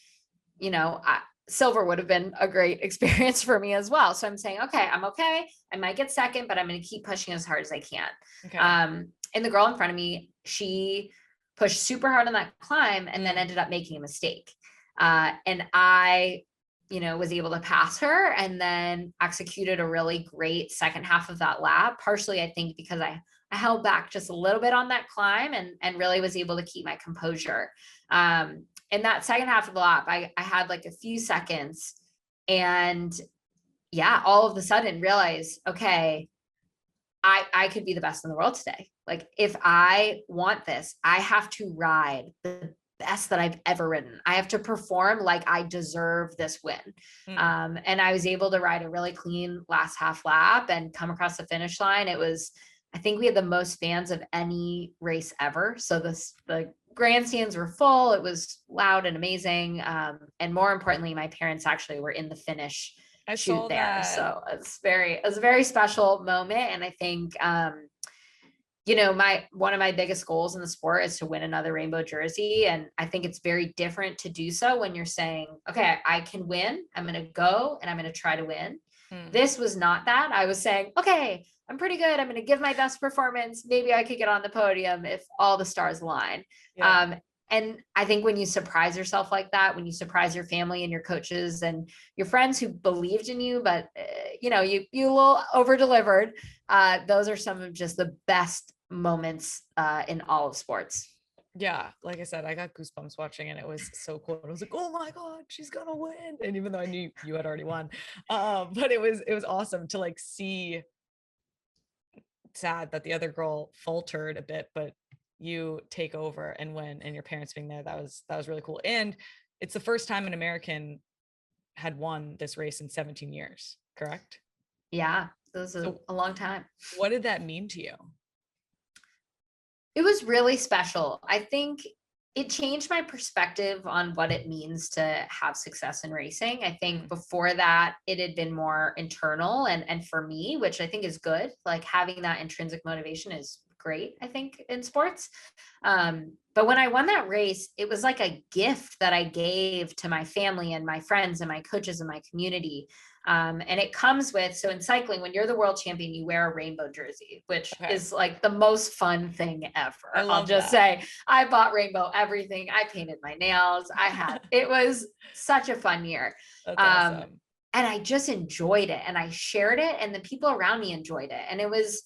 silver would have been a great experience for me as well. So I'm saying, okay, I'm okay. I might get second, but I'm going to keep pushing as hard as I can. Okay. And the girl in front of me, she pushed super hard on that climb and then ended up making a mistake. And I, was able to pass her and then executed a really great second half of that lap. Partially, I think, because I held back just a little bit on that climb and really was able to keep my composure. In that second half of the lap, I had like a few seconds and all of a sudden realized, okay, I could be the best in the world today. Like if I want this, I have to ride the best that I've ever ridden. I have to perform like I deserve this win. And I was able to ride a really clean last half lap and come across the finish line. I think we had the most fans of any race ever. So the grandstands were full. It was loud and amazing. And more importantly, my parents actually were in the finish shoot there. That. So it was a very special moment. And I think, one of my biggest goals in the sport is to win another rainbow jersey. And I think it's very different to do so when you're saying, okay, I can win. I'm going to go and I'm going to try to win. This was not that. I was saying, okay, I'm pretty good. I'm going to give my best performance. Maybe I could get on the podium if all the stars align. Yeah. And I think when you surprise yourself like that, when you surprise your family and your coaches and your friends who believed in you, but you a little over delivered, those are some of just the best moments in all of sports. Yeah. Like I said, I got goosebumps watching and it was so cool. I was like, oh my God, she's going to win. And even though I knew you had already won, but it was awesome to like see. Sad that the other girl faltered a bit, but you take over and win, and your parents being there, that was really cool. And it's the first time an American had won this race in 17 years, correct? Yeah, it was a long time. What did that mean to you? It was really special. I think it changed my perspective on what it means to have success in racing. I think before that, it had been more internal and for me, which I think is good. Like having that intrinsic motivation is great, I think, in sports. But when I won that race, it was like a gift that I gave to my family and my friends and my coaches and my community. And it comes with, so in cycling, when you're the world champion, you wear a rainbow jersey, which is like the most fun thing ever. I'll just say, I bought rainbow everything. I painted my nails. It was such a fun year. That's awesome. And I just enjoyed it and I shared it and the people around me enjoyed it. And it was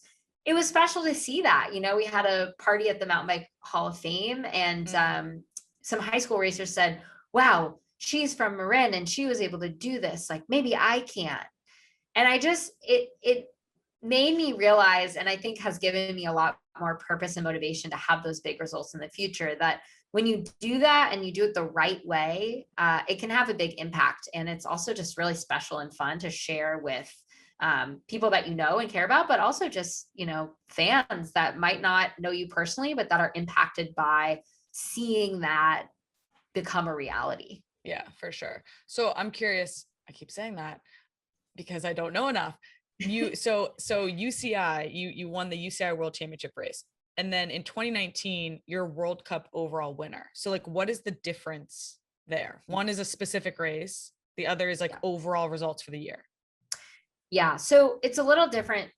special to see that. We had a party at the Mountain Bike Hall of Fame and some high school racers said, wow, she's from Marin and she was able to do this. Like maybe I can't. And it made me realize, and I think has given me a lot more purpose and motivation to have those big results in the future, that when you do that and you do it the right way, it can have a big impact. And it's also just really special and fun to share with people that you know and care about, but also just, fans that might not know you personally, but that are impacted by seeing that become a reality. Yeah, for sure. So I'm curious, I keep saying that because I don't know enough. So UCI, you won the UCI World Championship race. And then in 2019, you're World Cup overall winner. So like, what is the difference there? One is a specific race. The other is like overall results for the year. Yeah. So it's a little different.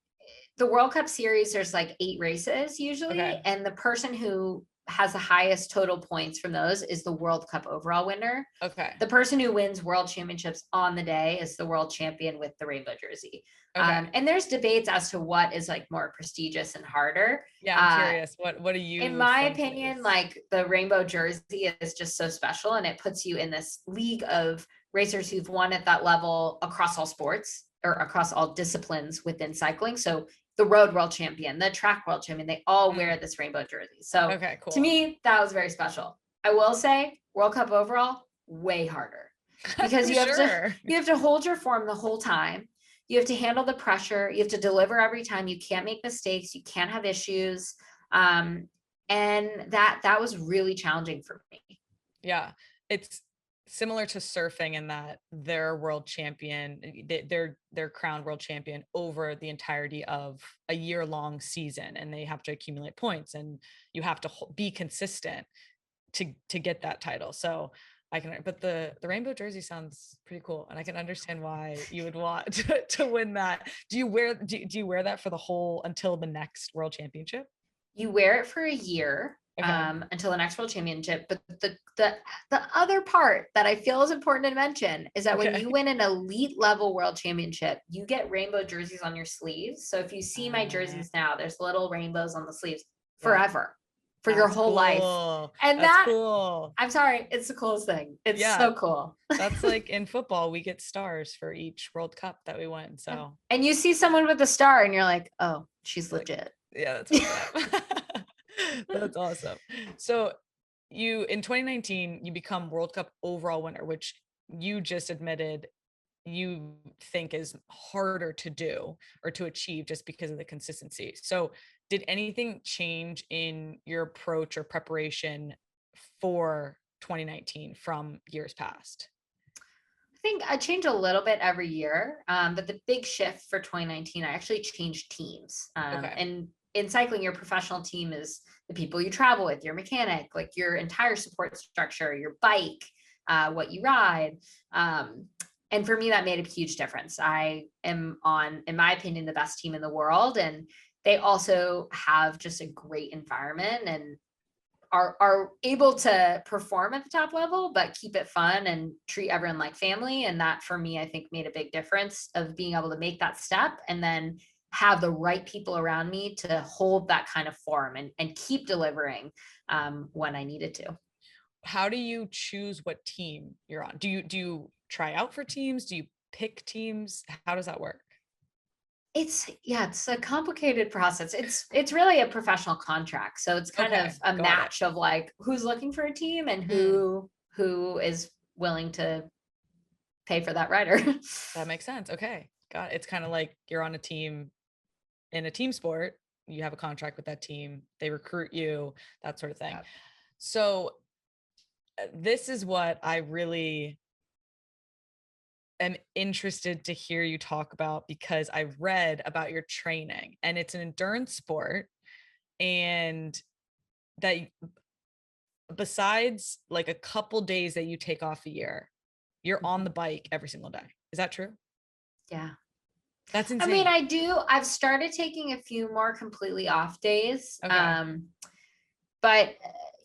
The World Cup series, there's like 8 races usually. Okay. And the person who has the highest total points from those is the World Cup overall winner. Okay. The person who wins world championships on the day is the world champion with the rainbow jersey. Okay. And there's debates as to what is like more prestigious and harder. Yeah, I'm curious. What do you? In my opinion, like the rainbow jersey is just so special, and it puts you in this league of racers who've won at that level across all sports or across all disciplines within cycling. So the road world champion, the track world champion, they all wear this rainbow jersey. So cool. To me, that was very special. I will say World Cup overall, way harder because you have to hold your form the whole time. You have to handle the pressure. You have to deliver every time. You can't make mistakes. You can't have issues. And that was really challenging for me. Yeah. It's similar to surfing in that they're world champion, they're crowned world champion over the entirety of a year-long season, and they have to accumulate points and you have to be consistent to get that title. So but the rainbow jersey sounds pretty cool, and I can understand why you would want to win that. Do you wear that for the whole until the next world championship? You wear it for a year. Okay. Until the next world championship. But the other part that I feel is important to mention is that when you win an elite level world championship, you get rainbow jerseys on your sleeves. So if you see my jerseys now, there's little rainbows on the sleeves forever for your whole life. And that's cool. I'm sorry, it's the coolest thing. It's so cool. That's like in football, we get stars for each World Cup that we win. So and you see someone with a star and you're like, oh, She's Like, legit. yeah, that's what's up. That's awesome. So you, in 2019, you become World Cup overall winner, which you just admitted you think is harder to do or to achieve just because of the consistency. So did anything change in your approach or preparation for 2019 from years past? I think I change a little bit every year, but the big shift for 2019, I actually changed teams. Okay. And in cycling, your professional team is the people you travel with, your mechanic, like your entire support structure, your bike, what you ride. And for me, that made a huge difference. I am on, in my opinion, the best team in the world. And they also have just a great environment and are able to perform at the top level, but keep it fun and treat everyone like family. And that for me, I think made a big difference of being able to make that step and then have the right people around me to hold that kind of form and keep delivering when I needed to. How do you choose what team you're on? Do you try out for teams? Do you pick teams? How does that work? It's a complicated process. It's really a professional contract. So it's kind Okay, of a got it. match of like who's looking for a team and Mm, who is willing to pay for that rider. that makes sense. Okay, got it. It's kind of like you're on a team in a team sport. You have a contract with that team. They recruit you, that sort of thing. Yeah. So this is what I really am interested to hear you talk about because I read about your training and it's an endurance sport, and that besides like a couple days that you take off a year, you're on the bike every single day. Is that true? Yeah. That's I mean, insane. I've started taking a few more completely off days. Okay. But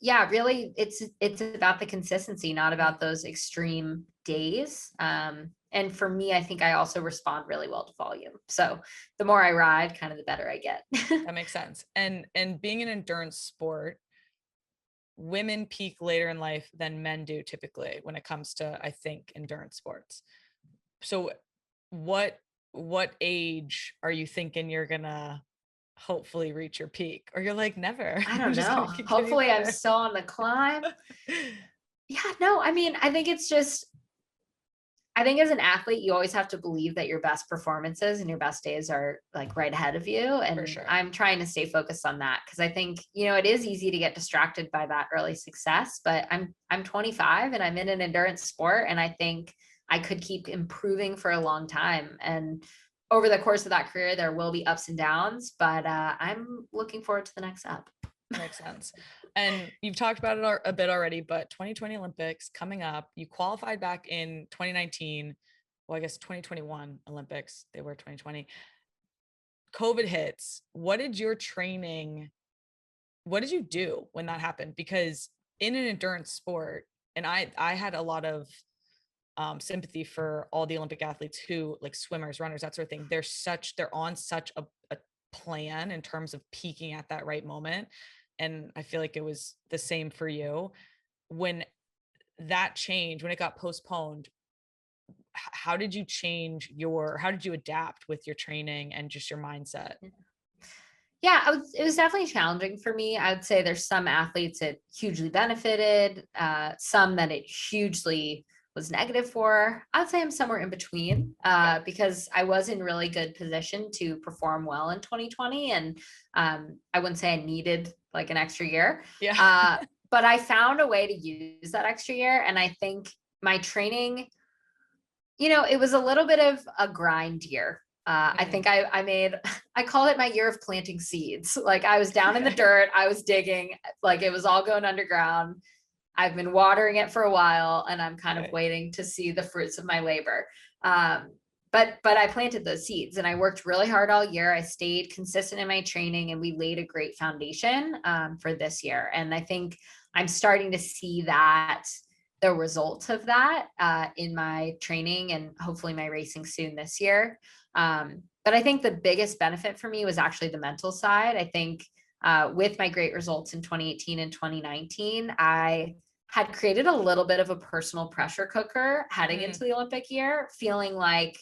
yeah, really it's about the consistency, not Mm, about those extreme days. And for me, I think I also respond really well to volume. So the more I ride, kind of the better I get. that makes sense. And being an endurance sport, women peak later in life than men do typically when it comes to, I think, endurance sports. So what age are you thinking you're gonna hopefully reach your peak? Or you're like, never, I I'm don't just gonna know. keep getting Hopefully I'm better. still on the climb. Yeah, no, I mean, I think as an athlete, you always have to believe that your best performances and your best days are like right ahead of you. For And sure. I'm trying to stay focused on that because I think, it is easy to get distracted by that early success, but I'm 25 and I'm in an endurance sport. And I think I could keep improving for a long time. And over the course of that career, there will be ups and downs, but I'm looking forward to the next up. Makes sense. And you've talked about it a bit already, but 2020 Olympics coming up. You qualified back in 2019. Well, I guess 2021 Olympics, they were 2020. COVID hits. What did you do when that happened? Because in an endurance sport, and I had a lot of sympathy for all the Olympic athletes who, like swimmers, runners, that sort of thing. They're on such a plan in terms of peaking at that right moment. And I feel like it was the same for you. When that changed, when it got postponed, how did you adapt with your training and just your mindset? Yeah, it was definitely challenging for me. I would say there's some athletes it hugely benefited, some that it hugely was negative for. I'd say I'm somewhere in between Okay. because I was in really good position to perform well in 2020. And I wouldn't say I needed like an extra year, Yeah. but I found a way to use that extra year. And I think my training, it was a little bit of a grind year. I Mm, think I made, I call it my year of planting seeds. Like I was down in the okay. dirt, I was digging, like it was all going underground. I've been watering it for a while and I'm kind of Okay. waiting to see the fruits of my labor. But I planted those seeds and I worked really hard all year. I stayed consistent in my training and we laid a great foundation for this year. And I think I'm starting to see that the results of that in my training and hopefully my racing soon this year. But I think the biggest benefit for me was actually the mental side. I think with my great results in 2018 and 2019, I had created a little bit of a personal pressure cooker heading Mm, into the Olympic year, feeling like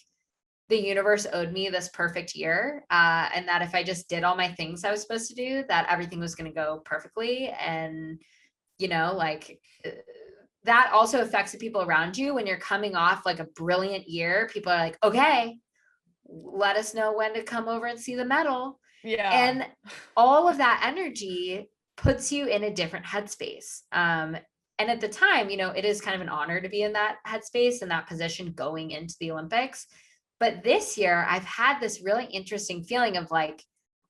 the universe owed me this perfect year, and that if I just did all my things I was supposed to do, that everything was going to go perfectly. And, like that also affects the people around you. When you're coming off like a brilliant year, people are like, okay, let us know when to come over and see the medal. Yeah. And all of that energy puts you in a different headspace. And at the time, it is kind of an honor to be in that headspace and that position going into the Olympics. But this year, I've had this really interesting feeling of like,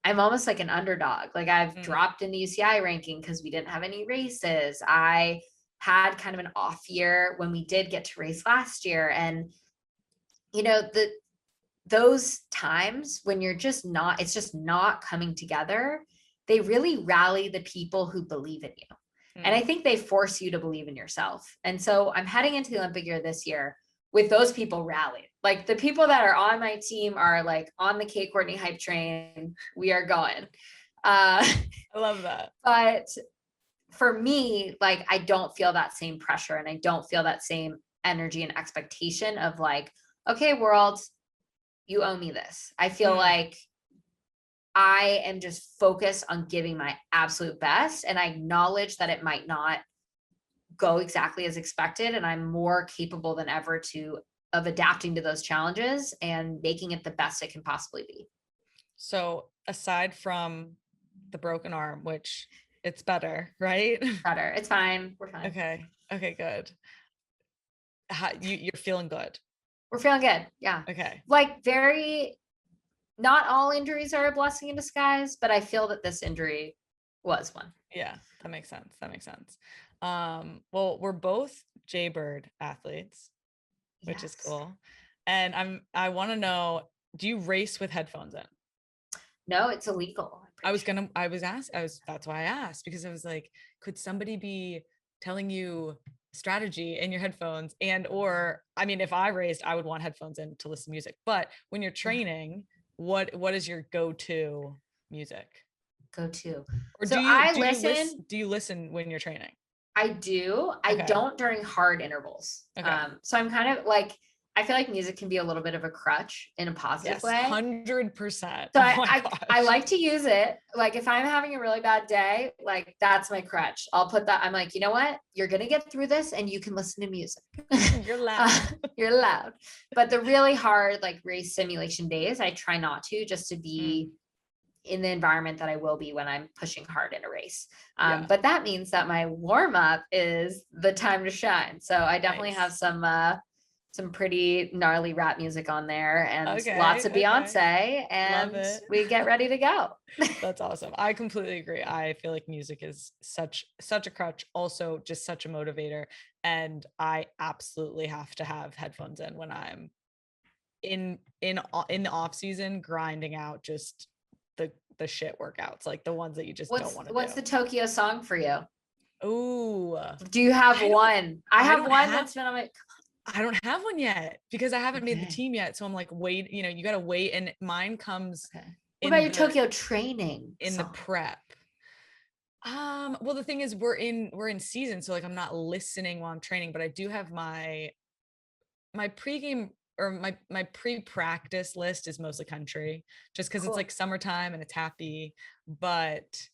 I'm almost like an underdog. Like I've dropped in the UCI ranking because we didn't have any races. I had kind of an off year when we did get to race last year. And, those times when it's just not coming together, they really rally the people who believe in you. And I think they force you to believe in yourself. And so I'm heading into the Olympic year this year with those people rallied. Like the people that are on my team are like on the Kate Courtney hype train. We are going. I love that. But for me, like, I don't feel that same pressure and I don't feel that same energy and expectation of like, okay, world, you owe me this. I feel like I am just focused on giving my absolute best. And I acknowledge that it might not go exactly as expected. And I'm more capable than ever of adapting to those challenges and making it the best it can possibly be. So aside from the broken arm, which it's better, right? Better. It's fine. We're fine. Okay. Okay, good. You're feeling good. We're feeling good. Yeah. Okay. Like not all injuries are a blessing in disguise, but I feel that this injury was one. Yeah, that makes sense. Well, we're both Jaybird athletes, which is cool. And I want to know, do you race with headphones in? No, it's illegal. That's why I asked, because I was like, could somebody be telling you strategy in your headphones? Or if I raced, I would want headphones in to listen to music. But when you're training, what is your go-to music? Go-to. Or so do you listen when you're training? I do. Okay. I don't during hard intervals. Okay. So I'm kind of like, I feel like music can be a little bit of a crutch in a positive way. 100%. So I like to use it. Like if I'm having a really bad day, like that's my crutch. I'll put that. I'm like, you know what? You're going to get through this and you can listen to music. You're loud. You're loud. But the really hard like race simulation days, I try not to, just to be in the environment that I will be when I'm pushing hard in a race. But that means that my warm up is the time to shine. So I definitely have some pretty gnarly rap music on there and lots of Beyonce, and we get ready to go. That's awesome. I completely agree. I feel like music is such a crutch, also just such a motivator. And I absolutely have to have headphones in when I'm in the off season, grinding out just the shit workouts, like the ones that you just don't want to do. What's the Tokyo song for you? Ooh. Do you have one? I have one that's been on my... I don't have one yet because I haven't made the team yet. So I'm like, wait, you got to wait. And mine comes. What about your Tokyo training in the prep? Well, the thing is we're in season. So like, I'm not listening while I'm training, but I do have my pregame or my pre-practice list is mostly country, just because it's like summertime and it's happy. But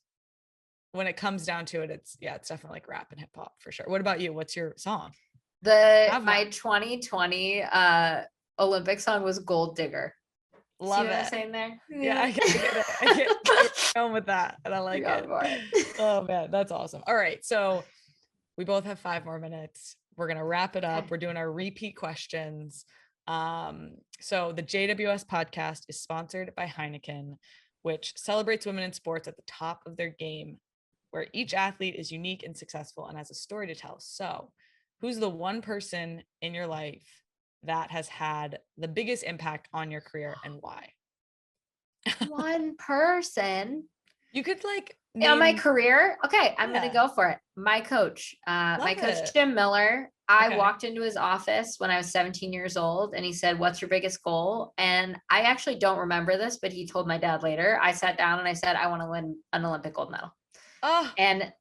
when it comes down to it, it's definitely like rap and hip hop for sure. What about you? What's your song? My 2020 Olympic song was Gold Digger. Love See what it. I'm saying there? Yeah, I get it. I get going with that, and I like it. Oh man, that's awesome. All right, so we both have 5 more minutes. We're gonna wrap it up. We're doing our repeat questions. So the JWS podcast is sponsored by Heineken, which celebrates women in sports at the top of their game, where each athlete is unique and successful and has a story to tell. So who's the one person in your life that has had the biggest impact on your career and why? One person. You could like on my career. Okay, I'm gonna go for it. My coach, Jim Miller. I walked into his office when I was 17 years old and he said, "What's your biggest goal?" And I actually don't remember this, but he told my dad later. I sat down and I said, "I want to win an Olympic gold medal." And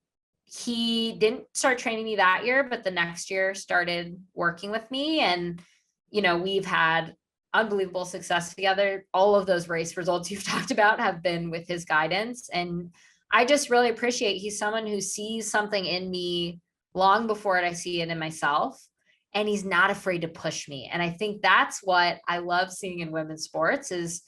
he didn't start training me that year, but the next year started working with me. And, we've had unbelievable success together. All of those race results you've talked about have been with his guidance. And I just really appreciate, he's someone who sees something in me long before I see it in myself. And he's not afraid to push me. And I think that's what I love seeing in women's sports is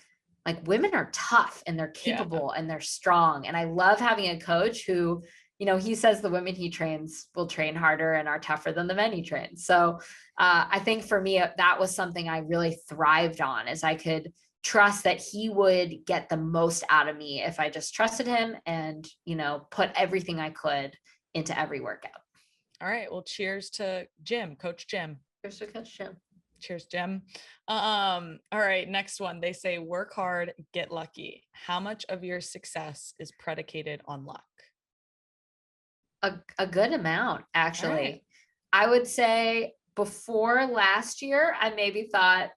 like women are tough and they're capable and they're strong. And I love having a coach who, he says the women he trains will train harder and are tougher than the men he trains. So I think for me, that was something I really thrived on, is I could trust that he would get the most out of me if I just trusted him and, put everything I could into every workout. All right. Well, cheers to Jim, Coach Jim. Cheers to Coach Jim. Cheers, Jim. All right. Next one. They say, work hard, get lucky. How much of your success is predicated on luck? A good amount, actually. Right. I would say before last year, I maybe thought,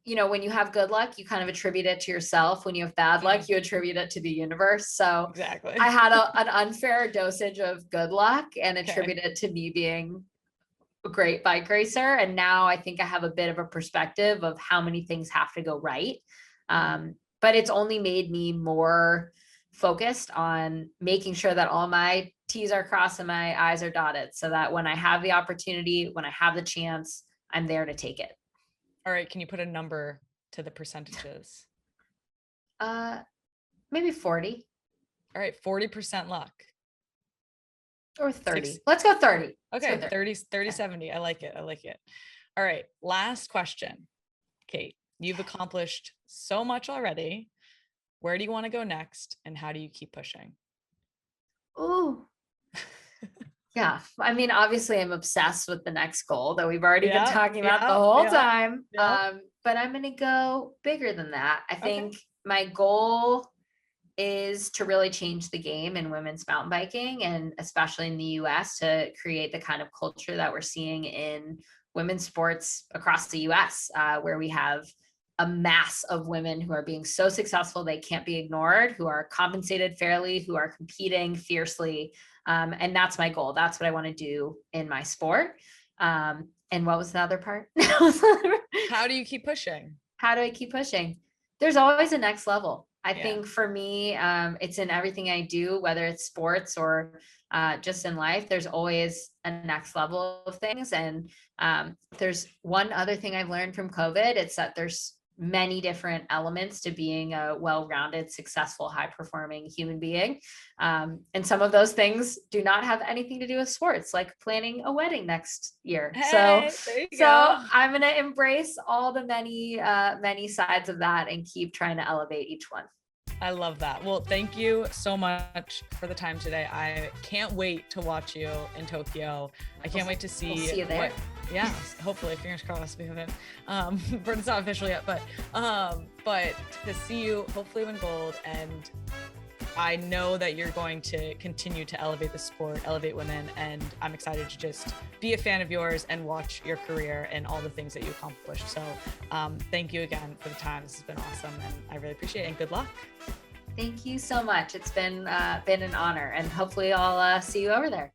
when you have good luck, you kind of attribute it to yourself. When you have bad luck, you attribute it to the universe. So exactly. I had an unfair dosage of good luck and attributed it to me being a great bike racer. And now I think I have a bit of a perspective of how many things have to go right. But it's only made me more focused on making sure that all my T's are crossed and my I's are dotted, so that when I have the opportunity, when I have the chance, I'm there to take it. All right. Can you put a number to the percentages? Maybe 40. All right. 40% luck. Or 30. Let's go 30. Okay. 30, 70. I like it. All right. Last question. Kate, you've accomplished so much already. Where do you want to go next? And how do you keep pushing? Ooh. Yeah. I mean, obviously I'm obsessed with the next goal that we've already been talking about the whole time. But I'm going to go bigger than that. I think my goal is to really change the game in women's mountain biking, and especially in the US, to create the kind of culture that we're seeing in women's sports across the US, where we have a mass of women who are being so successful they can't be ignored, who are compensated fairly, who are competing fiercely. And that's my goal. That's what I want to do in my sport. And what was the other part? How do you keep pushing? How do I keep pushing? There's always a next level. I think for me, it's in everything I do, whether it's sports or just in life. There's always a next level of things. And there's one other thing I've learned from COVID. It's that there's many different elements to being a well-rounded, successful, high-performing human being. And some of those things do not have anything to do with sports, like planning a wedding next year. Hey, so I'm going to embrace all the many sides of that and keep trying to elevate each one. I love that. Well, thank you so much for the time today. I can't wait to watch you in Tokyo. I can't wait to see. We'll see you there. Hopefully, fingers crossed. We haven't, but it's not official yet. But to see you, hopefully win gold, and I know that you're going to continue to elevate the sport, elevate women, and I'm excited to just be a fan of yours and watch your career and all the things that you accomplished. So thank you again for the time. This has been awesome, and I really appreciate it, and good luck. Thank you so much. It's been an honor, and hopefully I'll see you over there.